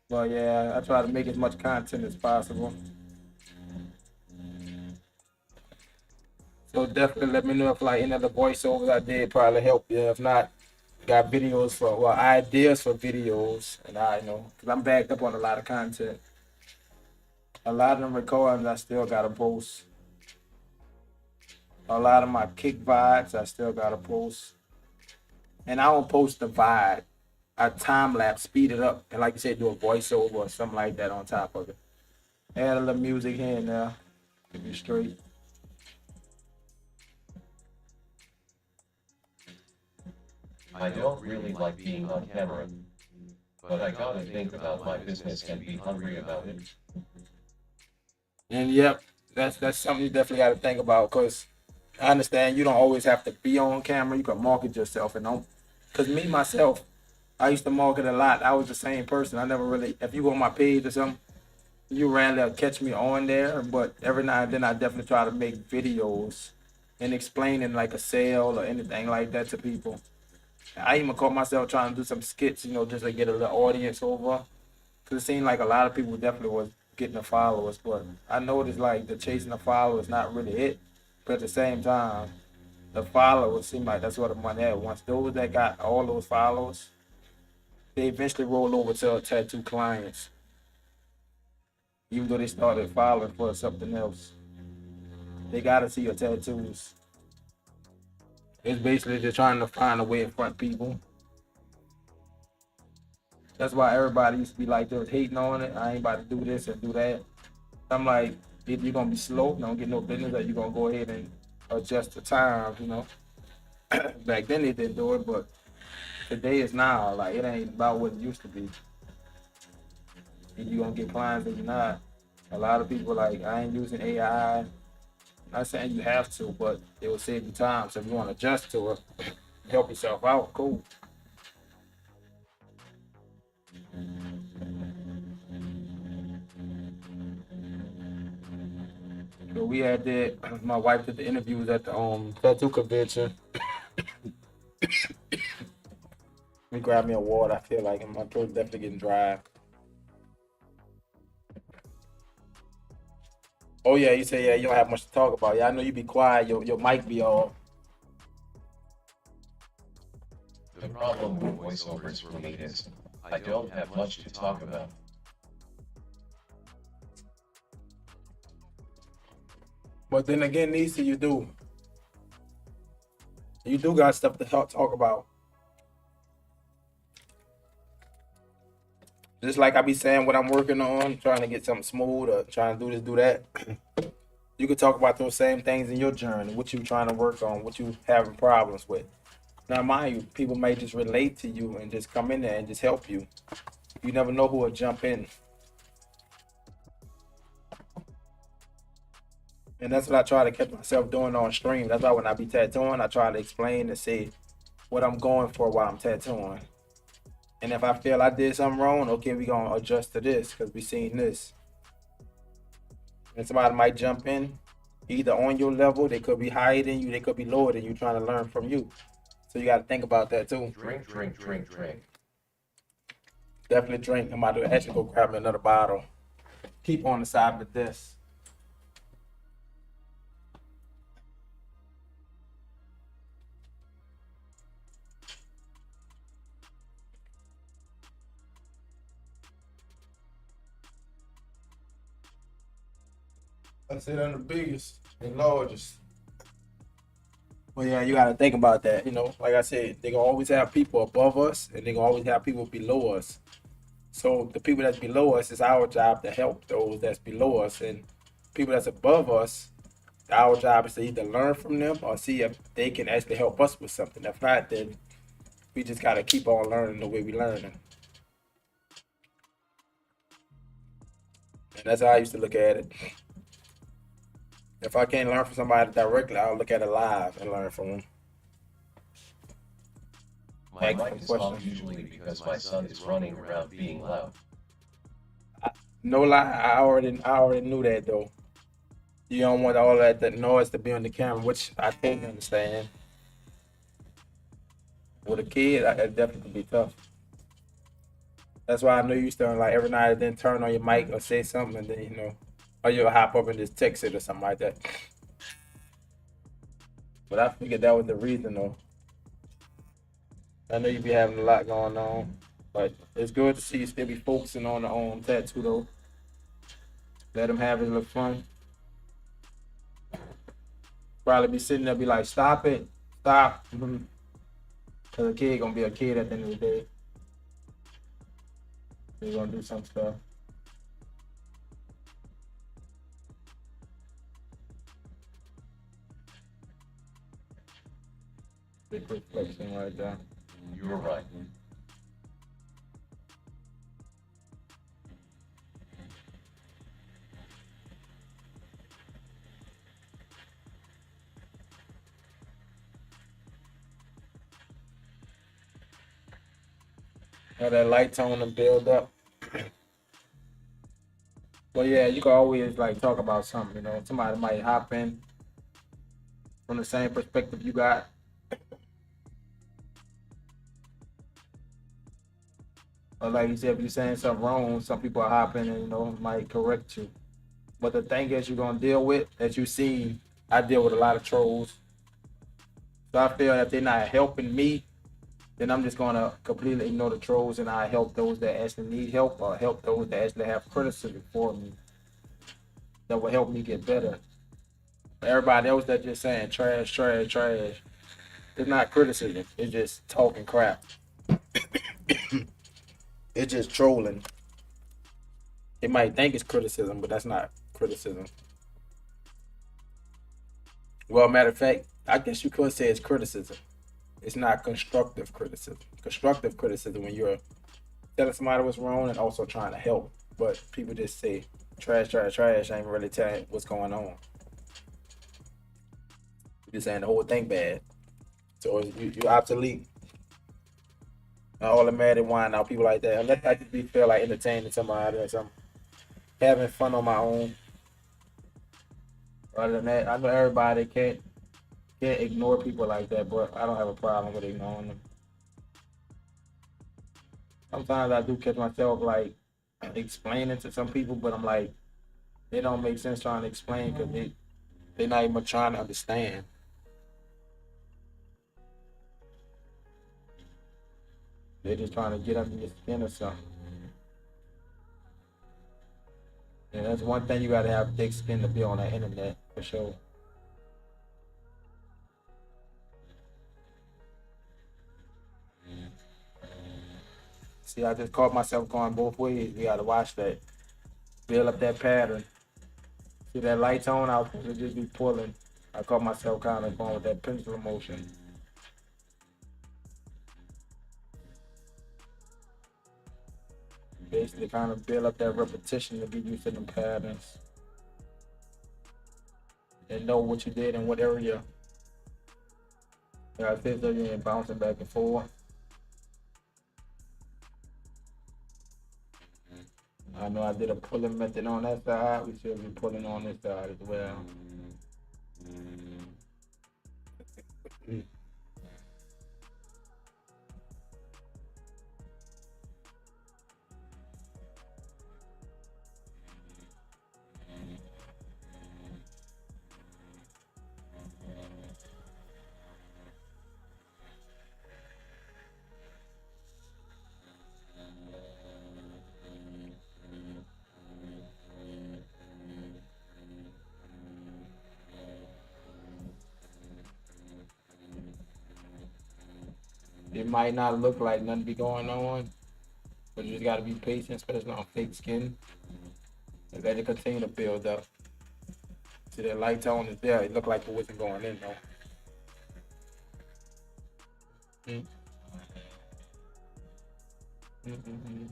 But yeah, I try to make as much content as possible. So definitely let me know if like any of the voiceovers I did probably help you. If not, got videos for, well, ideas for videos, and I know, cause I'm backed up on a lot of content. A lot of them recordings I still gotta post. A lot of my kick vibes I still gotta post. And I don't post the vibe. I time lapse, speed it up, and like you said, do a voiceover or something like that on top of it. Add a little music here and there, keep you straight. I don't really like being on camera, but I gotta think about my business and be hungry about it. And yep, that's something you definitely got to think about, because I understand you don't always have to be on camera. You can market yourself and don't. Cause me myself, I used to market a lot. I was the same person. I never really. If you go on my page or something, you rarely catch me on there. But every now and then, I definitely try to make videos and explaining like a sale or anything like that to people. I even caught myself trying to do some skits, just to get a little audience over. Cause it seemed like a lot of people definitely was getting the followers, but I noticed like the chasing the followers not really it. But at the same time, the followers seem like that's what the money at. Once those that got all those followers, they eventually roll over to tattoo clients, even though they started following for something else. They gotta see your tattoos. It's basically just trying to find a way in front of people. That's why everybody used to be like this, hating on it. I ain't about to do this and do that. I'm like, if you're gonna be slow, don't get no business, or you're gonna go ahead and adjust the times. Back then they didn't do it, but today is now. Like it ain't about what it used to be. If you gonna get clients or you're not. A lot of people like I ain't using AI. Not saying you have to, but it will save you time. So if you want to adjust to it, help yourself out, cool. So we had my wife did the interviews at the tattoo convention. Let me grab me a water. I feel like my throat's definitely getting dry. Oh yeah, you say you don't have much to talk about. Yeah, I know you be quiet. Your mic be off. The problem with voiceovers for me is I don't have much to talk about. But then again, Nisa, you do. You do got stuff to talk about. Just like I be saying what I'm working on, trying to get something smooth or trying to do this, do that. You could talk about those same things in your journey, what you trying to work on, what you having problems with. Now, mind you, people may just relate to you and just come in there and just help you. You never know who will jump in. And that's what I try to keep myself doing on stream. That's why when I be tattooing, I try to explain and say what I'm going for while I'm tattooing. And if I feel I did something wrong, okay, we gonna adjust to this because we seen this. And somebody might jump in, either on your level, they could be higher than you, they could be lower than you, trying to learn from you. So you got to think about that too. Drink. Definitely drink. I'm about to actually go grab me another bottle. Keep on the side of the desk. I said I'm the biggest and largest. Well, yeah, you got to think about that. Like I said, they gonna always have people above us, and they gonna always have people below us. So the people that's below us, it's our job to help those that's below us, and people that's above us, our job is to either learn from them or see if they can actually help us with something. If not, then we just gotta keep on learning the way we learning. And that's how I used to look at it. If I can't learn from somebody directly, I'll look at it live and learn from them. My Ask My some mic is off questions. usually because my son is running around being loud. No lie, I already knew that though. You don't want all that noise to be on the camera, which I totally understand. With a kid, it definitely could be tough. That's why I know you used to like every night and then turn on your mic or say something, and then or you'll hop up and just text it or something like that. But I figured that was the reason though. I know you be having a lot going on, but it's good to see you still be focusing on the tattoo though. Let him have his little fun. Probably be sitting there, be like, "Stop it, stop," because a kid gonna be a kid at the end of the day. They're gonna do some stuff. Big quick flexing right there. You're right. Have that light tone and build up. But yeah, you can always like talk about something. You know, somebody might hop in from the same perspective you got. Or like you said, if you're saying something wrong, some people are hopping and might correct you. But the thing is, you're gonna deal with, as you see, I deal with a lot of trolls. So I feel that they're not helping me, then I'm just gonna completely ignore the trolls and I help those that actually need help or help those that actually have criticism for me that will help me get better. Everybody else that just saying trash, trash, trash, it's not criticism. It's just talking crap. It's just trolling. They might think it's criticism, but that's not criticism. Well, matter of fact, I guess you could say it's criticism. It's not constructive criticism. Constructive criticism when you're telling somebody what's wrong and also trying to help. But people just say trash, trash, trash. Ain't really telling what's going on. You're saying the whole thing bad. So you obsolete. I automatically whine out people like that. Unless I just feel like entertaining somebody or something, having fun on my own. Other than that, I know everybody can't ignore people like that, but I don't have a problem with ignoring them. Sometimes I do catch myself like explaining to some people, but I'm like, it don't make sense trying to explain because they're not even trying to understand. They're just trying to get under your skin or something. And that's one thing you gotta have thick skin to be on the internet for sure. See, I just caught myself going both ways. We gotta watch that. Build up that pattern. See that light tone, I was supposed to just be pulling. I caught myself kind of going with that pencil motion. Basically kind of build up that repetition to get used to them patterns. And know what you did in what area. Like I said, so you ain't bouncing back and forth. I know I did a pulling method on that side. We should be pulling on this side as well. It might not look like nothing be going on, but you just gotta be patient, especially on fake skin. And let it continue to build up. See that light tone is there. It looked like it wasn't going in though. Mm. Mm-mm-mm.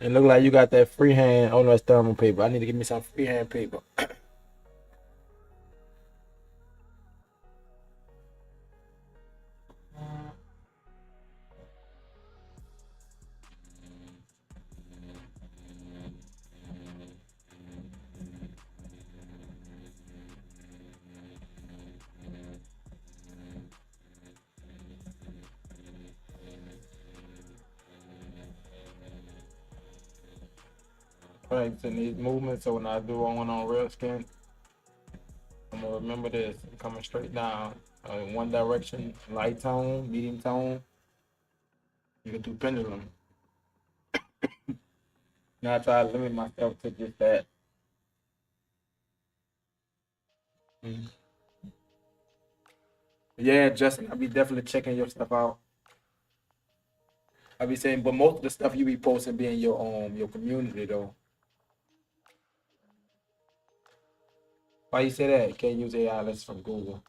It look like you got that freehand. Oh no, it's thermal paper. I need to give me some freehand paper. Practicing these movements so when I do one on real skin, I'm gonna remember this. I'm coming straight down. In one direction, light tone, medium tone. You can do pendulum. Now I try to limit myself to just that. Mm. Yeah, Justin, I'll be definitely checking your stuff out. I'll be saying, but most of the stuff you be posting be in your community though. Why you say that? Can't use AI list from Google.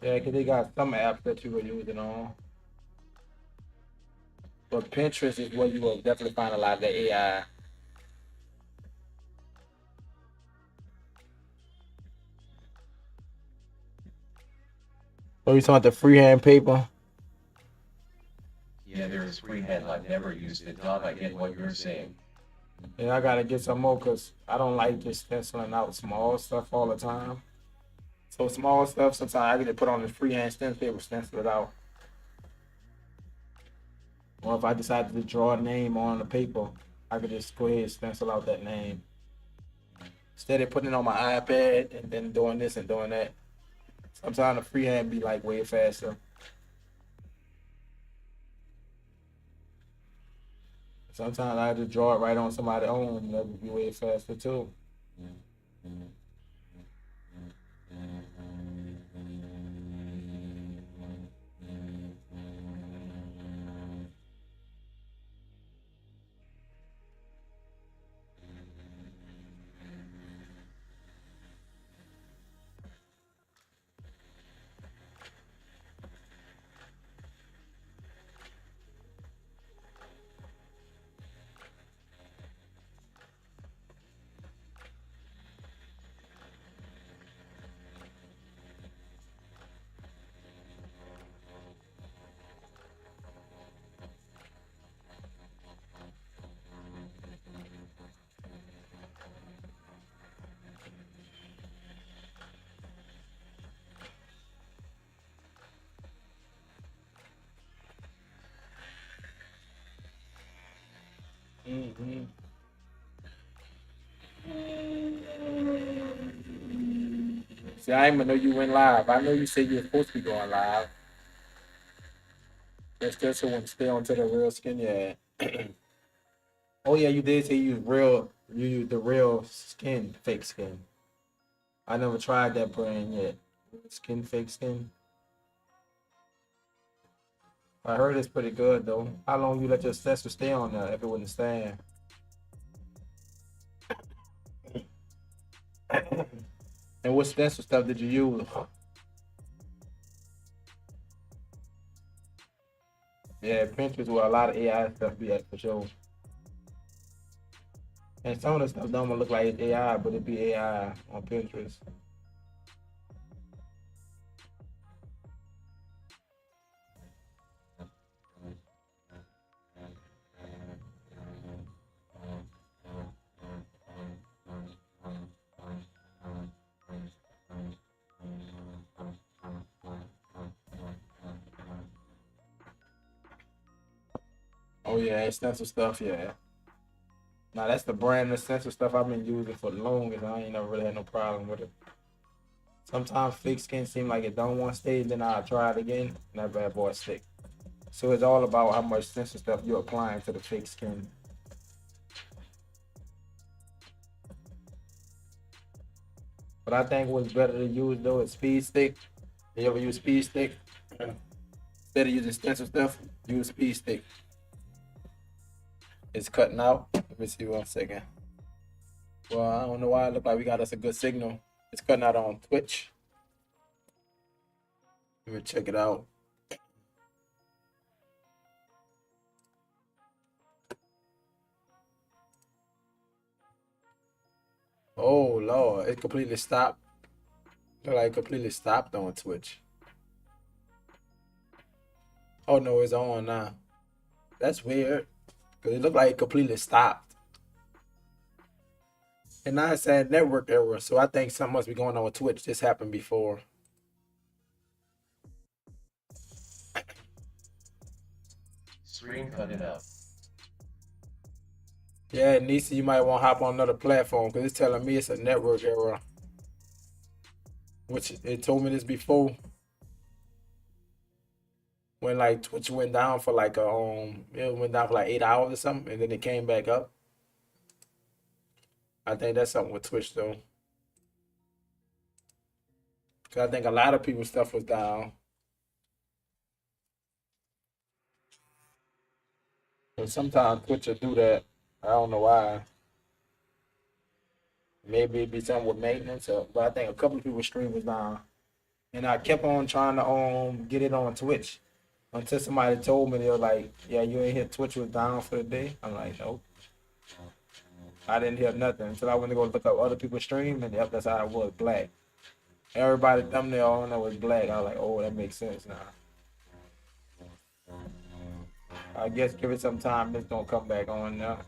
Yeah, 'cause they got some apps that you were using on. But Pinterest is where you will definitely find a lot of the AI. Oh, you talking about the freehand paper? Yeah, there is freehand. I've never used it. Dog, I get what you're saying. Yeah, I gotta get some more because I don't like just stenciling out small stuff all the time. So small stuff, sometimes I get to put on the freehand stencil paper, stencil it out. Or if I decided to draw a name on the paper, I could just go ahead and stencil out that name. Instead of putting it on my iPad and then doing this and doing that. Sometimes the freehand be like way faster. Sometimes I just draw it right on somebody's own. That would be way faster too. Mm-hmm. See, I didn't even know you went live. I know you said you were supposed to be going live. That's just so want to stay on to the real skin, yeah. Oh yeah, you did say you use the real skin, fake skin. I never tried that brand yet. Skin, fake skin. I heard it's pretty good though. How long you let your stencil stay on there if it wouldn't stand? And what stencil stuff did you use? Yeah, Pinterest where a lot of AI stuff be at for sure. And some of the stuff don't look like it's AI, but it be AI on Pinterest. Oh yeah, stencil stuff, yeah. Now that's the brand of stencil stuff I've been using for the longest. I ain't never really had no problem with it. Sometimes fake skin seem like it don't want to stay, then I'll try it again, and that bad boy stick. So it's all about how much stencil stuff you're applying to the fake skin. But I think what's better to use though is speed stick. You ever use speed stick? Instead of using stencil stuff, use speed stick. It's cutting out. Let me see 1 second. Well, I don't know why it looked like we got us a good signal. It's cutting out on Twitch. Let me check it out. Oh Lord, it completely stopped. Look like it completely stopped on Twitch. Oh no, it's on now. That's weird. Cause it looked like it completely stopped. And now it's saying network error. So I think something must be going on with Twitch. This happened before. Screen cut it out. Yeah, Nisa, you might want to hop on another platform because it's telling me it's a network error. Which it told me this before. when like Twitch went down for like it went down for like 8 hours or something, and then it came back up. I think that's something with Twitch though, because I think a lot of people's stuff was down. But sometimes Twitch will do that. I don't know why. Maybe it'd be something with maintenance, but I think a couple of people's stream was down, and I kept on trying to get it on Twitch until somebody told me they were like, "Yeah, you ain't hear Twitch was down for the day." I'm like, "Nope." I didn't hear nothing until I went to go look up other people's stream, and yep, that's how it was, black. Everybody thumbnail on there was black. I was like, "Oh, that makes sense now." I guess give it some time, it's gonna come back on now.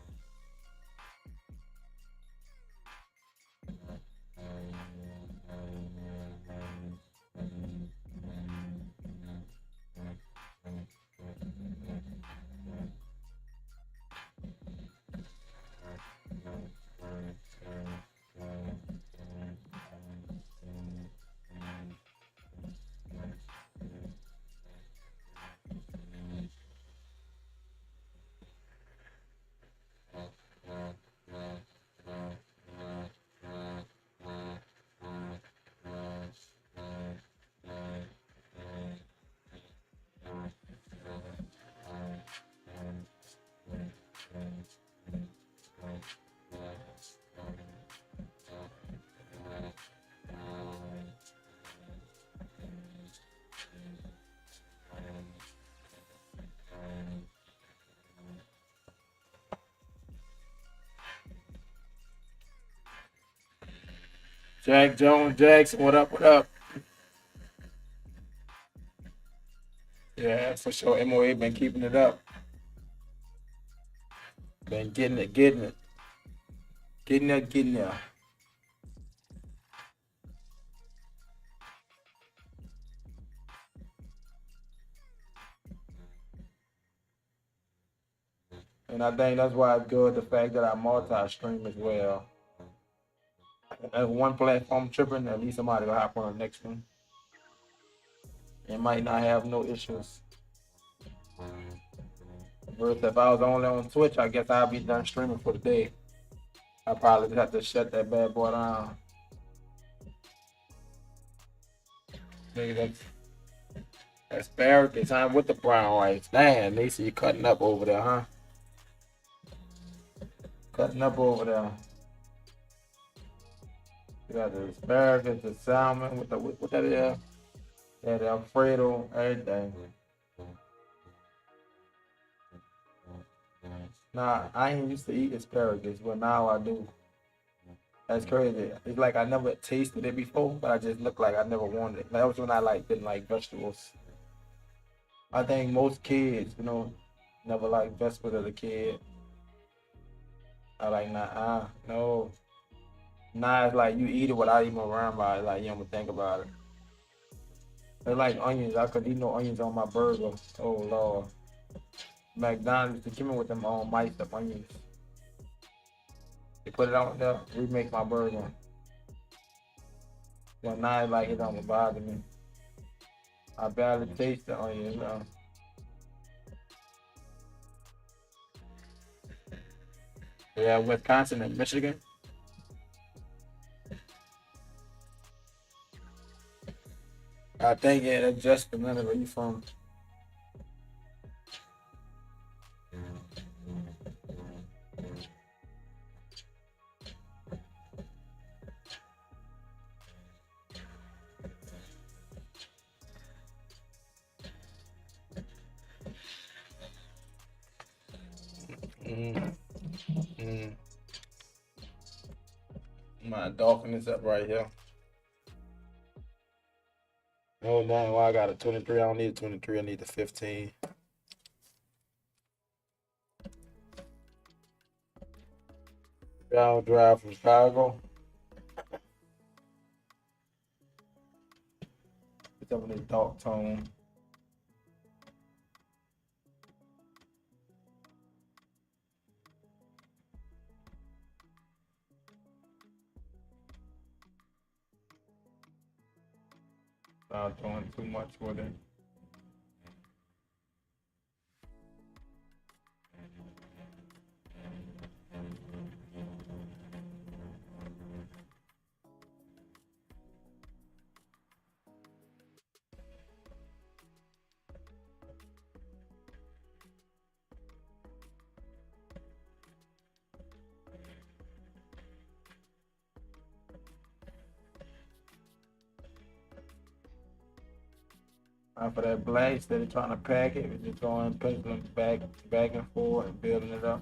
Jack Jones Jackson, what up? What up? Yeah, for sure. MOA been keeping it up. Been getting it, getting it, getting it, getting there. And I think that's why it's good the fact that I multi-stream as well. If one platform tripping, at least somebody will hop on the next one. It might not have no issues. Versus if I was only on Twitch, I guess I'd be done streaming for the day. I probably just have to shut that bad boy down. Nigga, that's asparagus, huh? With the brown rice. Damn, Lisa, you cutting up over there, huh? Cutting up over there. You got the asparagus, the salmon, with the what that is? Yeah, the Alfredo, everything. Nah, I ain't used to eat asparagus, but now I do. That's crazy. It's like I never tasted it before, but I just looked like I never wanted it. That was when I like didn't like vegetables. I think most kids, never like vegetables as a kid. I like no. Nah, it's like you eat it without even around by it. Like you don't even think about it. It's like onions. I could eat no onions on my burger. Oh Lord. McDonald's to give me with them miced up onions. They put it on there, remake my burger. But now it's like it don't bother me. I barely taste the onions now. Yeah, Wisconsin and Michigan. I think yeah, that's just the none of where you from. Mm, mm. My dolphin is up right here. Oh no, well, I got a 23. I don't need a 23. I need the 15. Down drive from Chicago. It's up in this dark tone. Not doing too much with it. For that black, instead of trying to pack it, we're just going pendulum back and forth and building it up.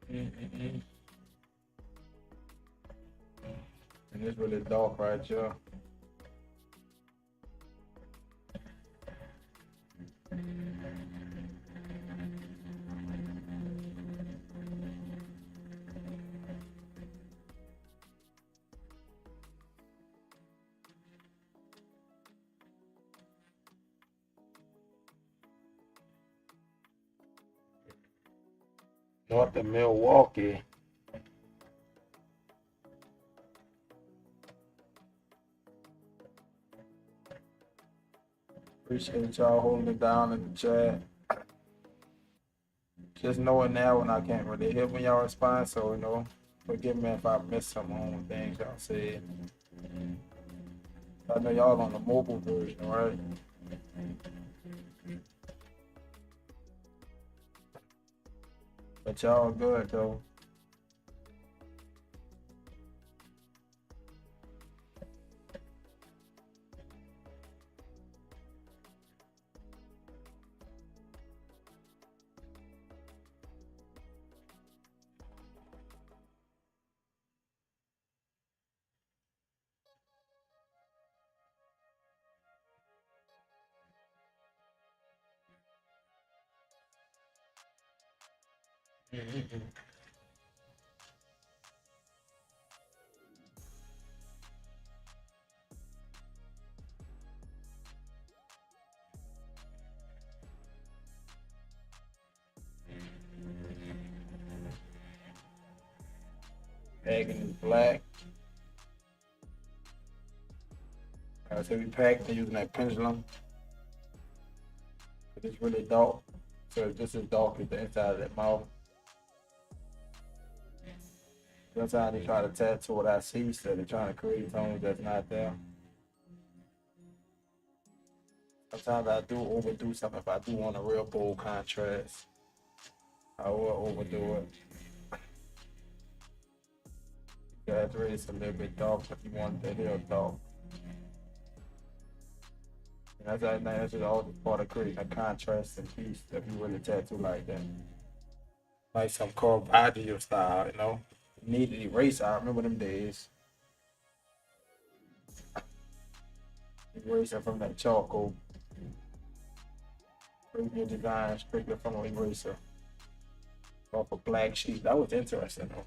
And it's really dark right here. North of Milwaukee. Appreciate y'all holding it down in the chat. Just knowing now when I can't really hear when y'all respond, so you know, forgive me if I missed some on things y'all said. I know y'all on the mobile version, right? But y'all good though. Packing is black. So we packed using that pendulum. It's really dark. So this is dark at the inside of that mouth. Sometimes they try to tattoo what I see, so they're trying to create tones that's not there. Sometimes I do overdo something if I do want a real bold contrast. I will overdo it. That's really a little bit dark if you want the real dark. And that's just all part of creating a contrast and piece if you really tattoo like that. Like some Caravaggio style, you know. Needed eraser. I remember them days. Eraser from that charcoal. Previous design strictly from an eraser. Off a black sheet. That was interesting though.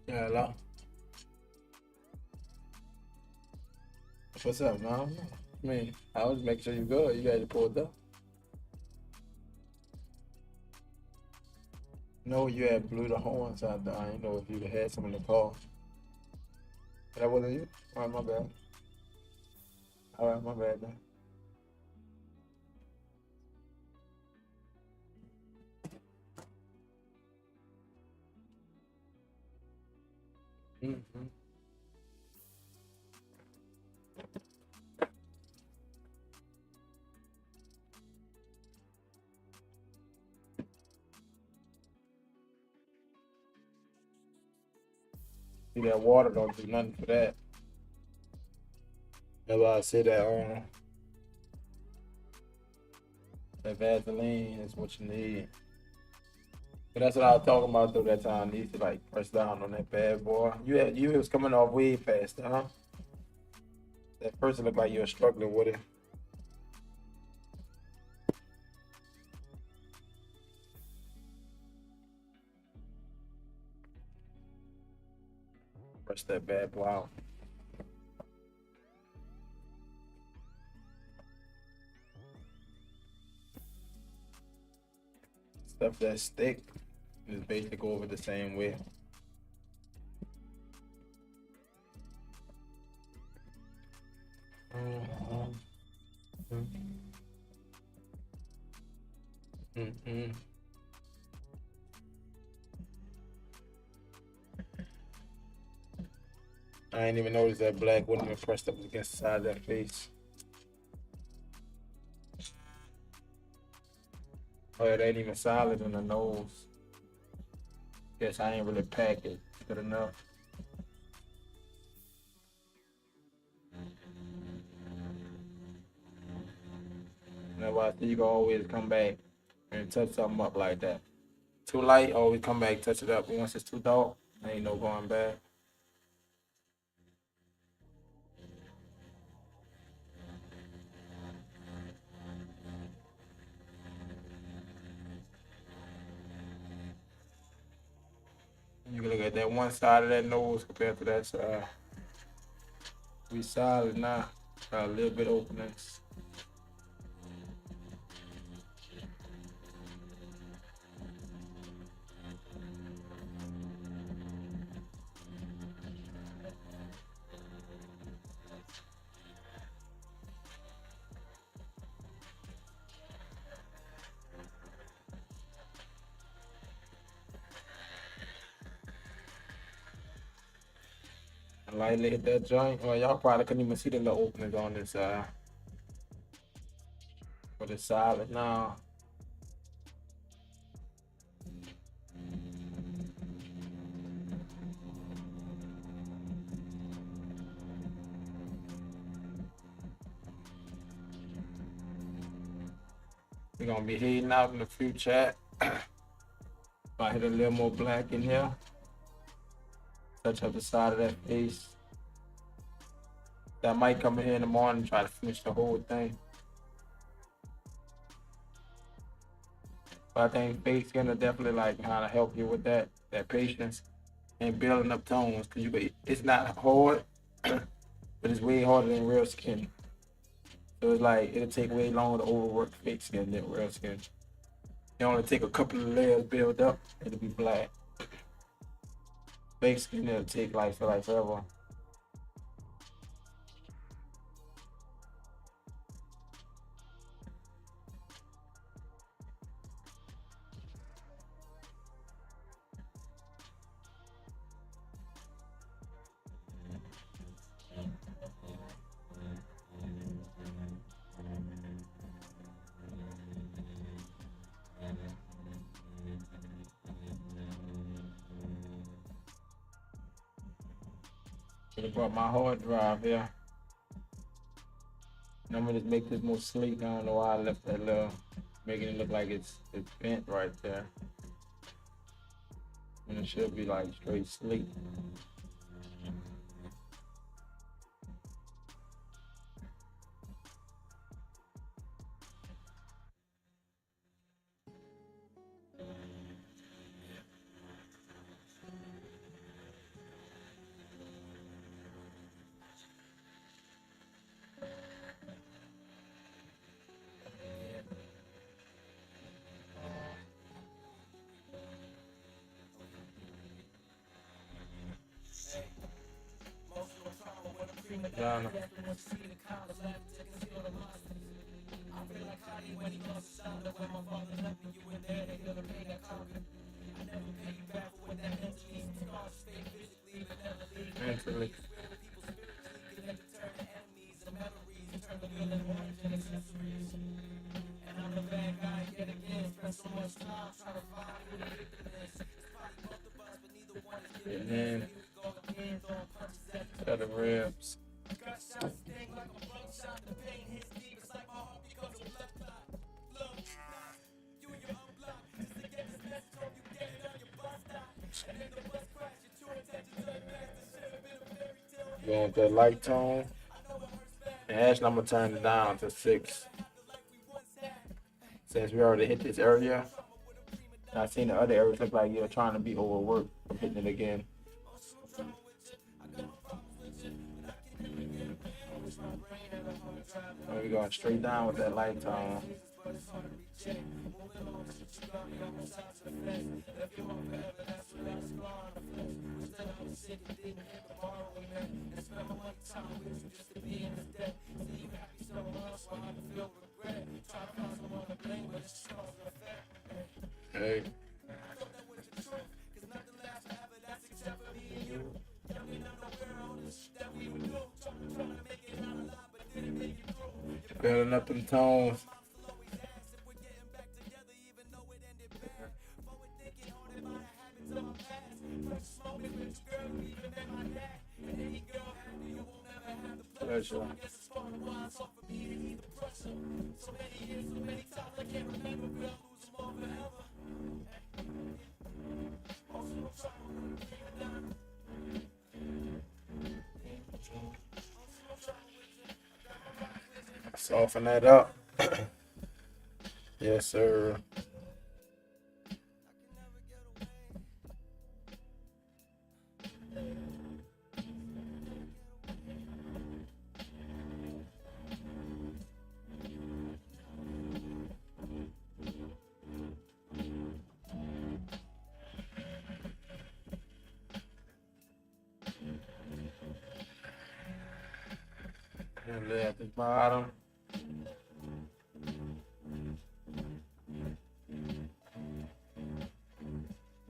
Yeah, hello. What's up, man? I mean, I was making sure you're good. You guys pulled up. No, you had blew the horns out there. I didn't know if you had some in the car. That wasn't you? All right, my bad. All right, my bad then. Mm-hmm. See that water don't do nothing for that. That's why I say that Vaseline is what you need. But that's what I was talking about though that time. Need to like press down on that bad boy. You was coming off way fast, huh? That person looked like you were struggling with it. Press that bad boy out. Stuff that stick is basically go over the same way. Mm-hmm. I ain't even noticed that black wouldn't even pressed up against the side of that face. Oh, it ain't even solid in the nose. Guess I ain't really packed it good enough. That's why I think you can always come back and touch something up like that. Too light, always come back, touch it up. But once it's too dark, ain't no going back. You can look at that one side of that nose compared to that side. We solid now. Got a little bit openings. Lightly hit that joint. Well, y'all probably couldn't even see the little openings on this side. But it's solid now. We're gonna be heading out in the few chat. If I hit a little more black in here, touch up the side of that face. That might come in here in the morning and try to finish the whole thing. But I think face skin will definitely like kind of help you with that patience and building up tones because it's not hard, but it's way harder than real skin. So it's like it'll take way longer to overwork fake skin than real skin. It only take a couple of layers build up, it'll be black. Fake skin it'll take like forever. Should have brought my hard drive here. And I'm gonna just make this more sleek. I don't know why I left that little, making it look like it's bent right there. And it should be like straight sleek. Done. mentally. And then got the ribs. Going with that light tone. And actually, I'm gonna turn it down to 6. Since we already hit this area, I seen the other areas look like you're trying to be overworked from hitting it again. We're going straight down with that light tone. Hey. Building up them tones. Pleasure. Soften that up. Yes, sir. And lay at the bottom.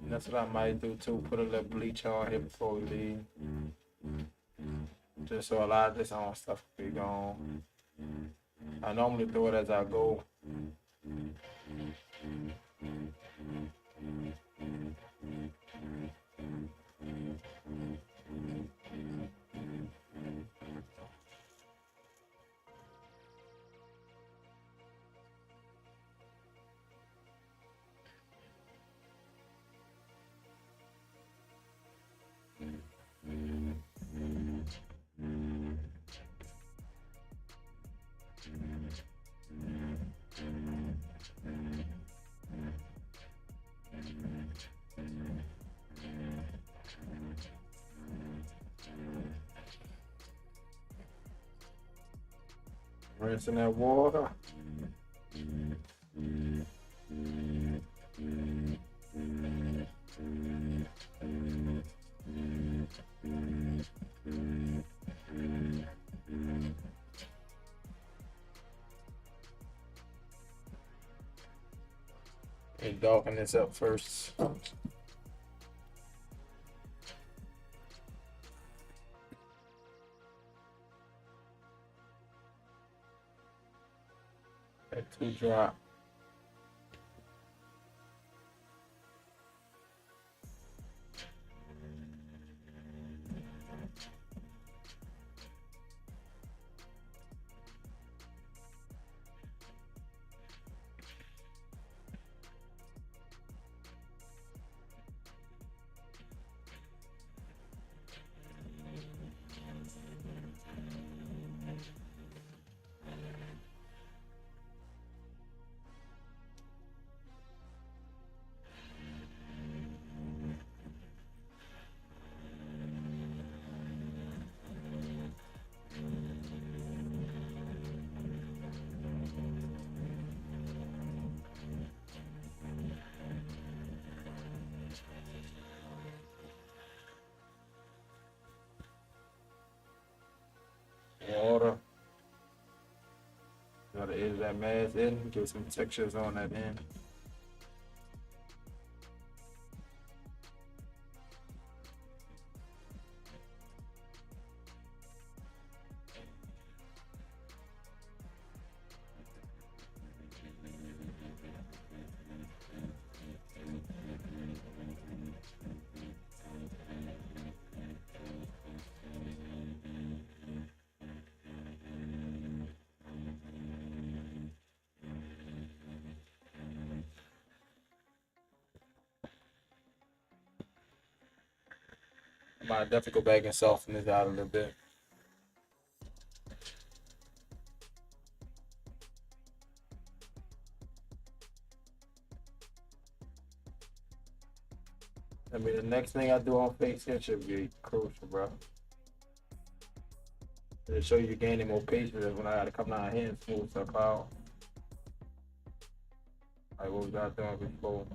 That's what I might do too. Put a little bleach on here before we leave. Just so a lot of this on stuff will be gone. I normally do it as I go. Rinse in that water. And darken this up first. That too dry. Water. Gotta edge that mask in, get some textures on that end. I might definitely go back and soften this out a little bit. I mean, the next thing I do on face here should be crucial, bro. To show you gaining more patience when I gotta come down here and smooth stuff out. Like what was I doing before?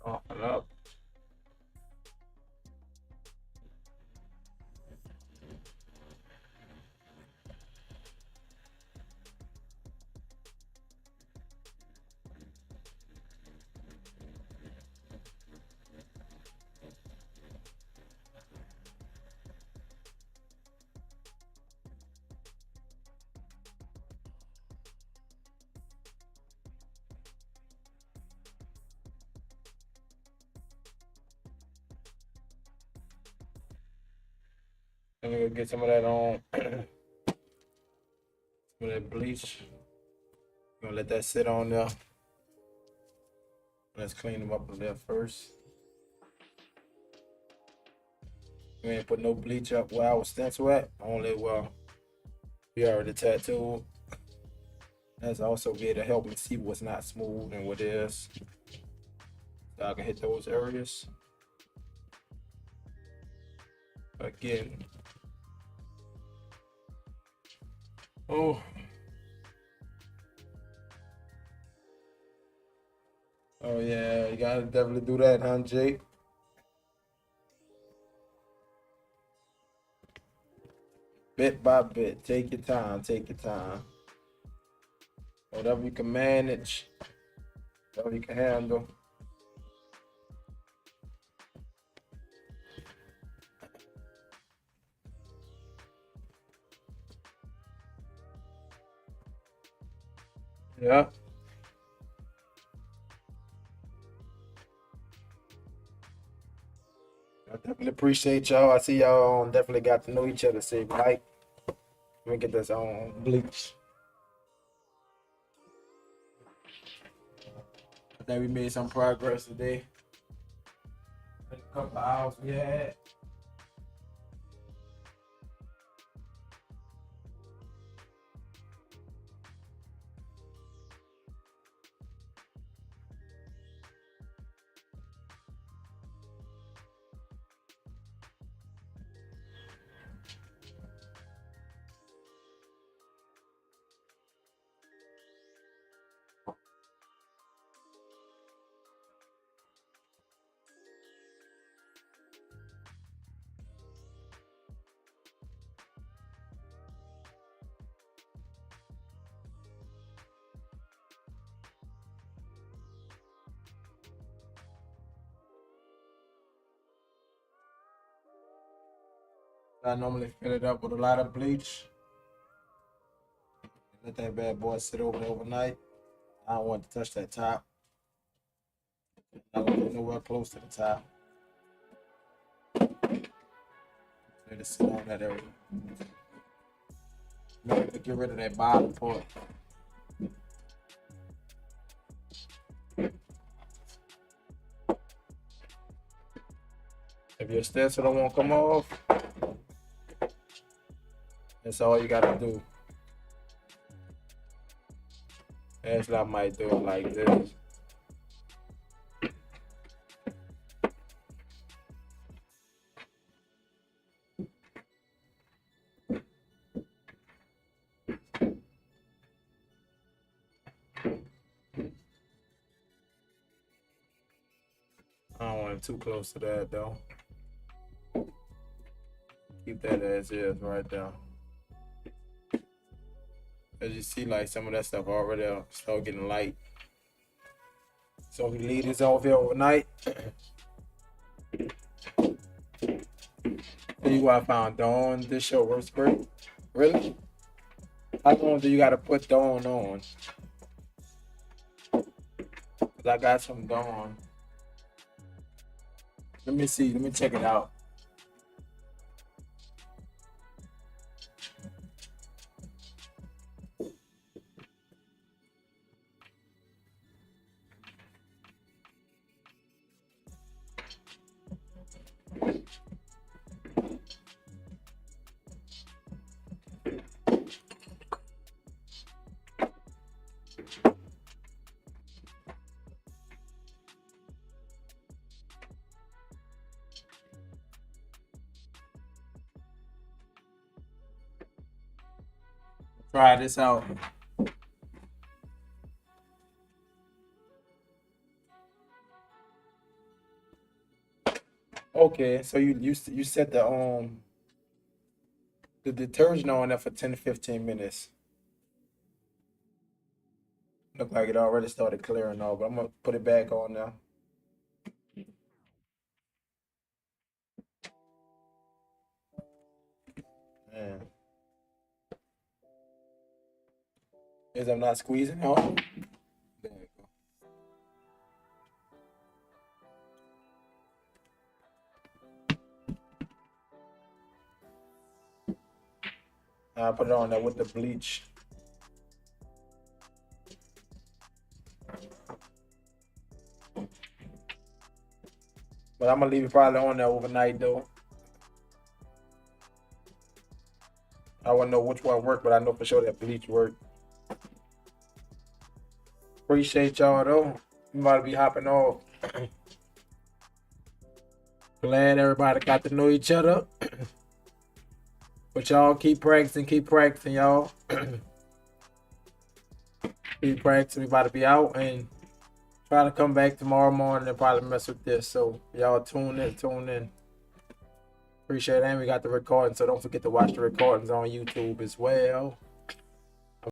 Open up. Let me go get some of that on. Some of that bleach. Gonna let that sit on there. Let's clean them up a little first. We ain't put no bleach up where our stencil at. Only well, we already tattooed. That's also be able to help me see what's not smooth and what is. So I can hit those areas. Again. Oh. Oh yeah, you gotta definitely do that, huh, Jake? Bit by bit, take your time, take your time. Whatever you can manage, whatever you can handle. Yeah. I definitely appreciate y'all. I see y'all definitely got to know each other. Say, Mike, let me get this on bleach. I think we made some progress today. A couple of hours we had. I normally fill it up with a lot of bleach. Let that bad boy sit over there overnight. I don't want to touch that top. I don't get nowhere close to the top. Let it sit on that area. Remember to get rid of that bottom part. If your stencil don't want to come off, that's all you gotta do. Actually, I might do it like this. I don't want it too close to that though. Keep that as is right there. As you see, like some of that stuff already start getting light. So we leave this over here overnight. See what I found Dawn. This show works great. Really? How long do you gotta put Dawn on? 'Cause I got some Dawn. Let me see. Let me check it out. Try this out. Okay, so you set the detergent on there for 10 to 15 minutes. Look like it already started clearing off, but I'm gonna put it back on now. Man. Is I'm not squeezing out. There you go. I put it on there with the bleach. But I'm gonna leave it probably on there overnight though. I wouldn't know which one worked, but I know for sure that bleach worked. Appreciate y'all though. You might be hopping off. Glad everybody got to know each other. But y'all keep practicing, y'all. Keep practicing. We about to be out and try to come back tomorrow morning and probably mess with this. So y'all tune in. Appreciate it. And we got the recording, so don't forget to watch the recordings on YouTube as well.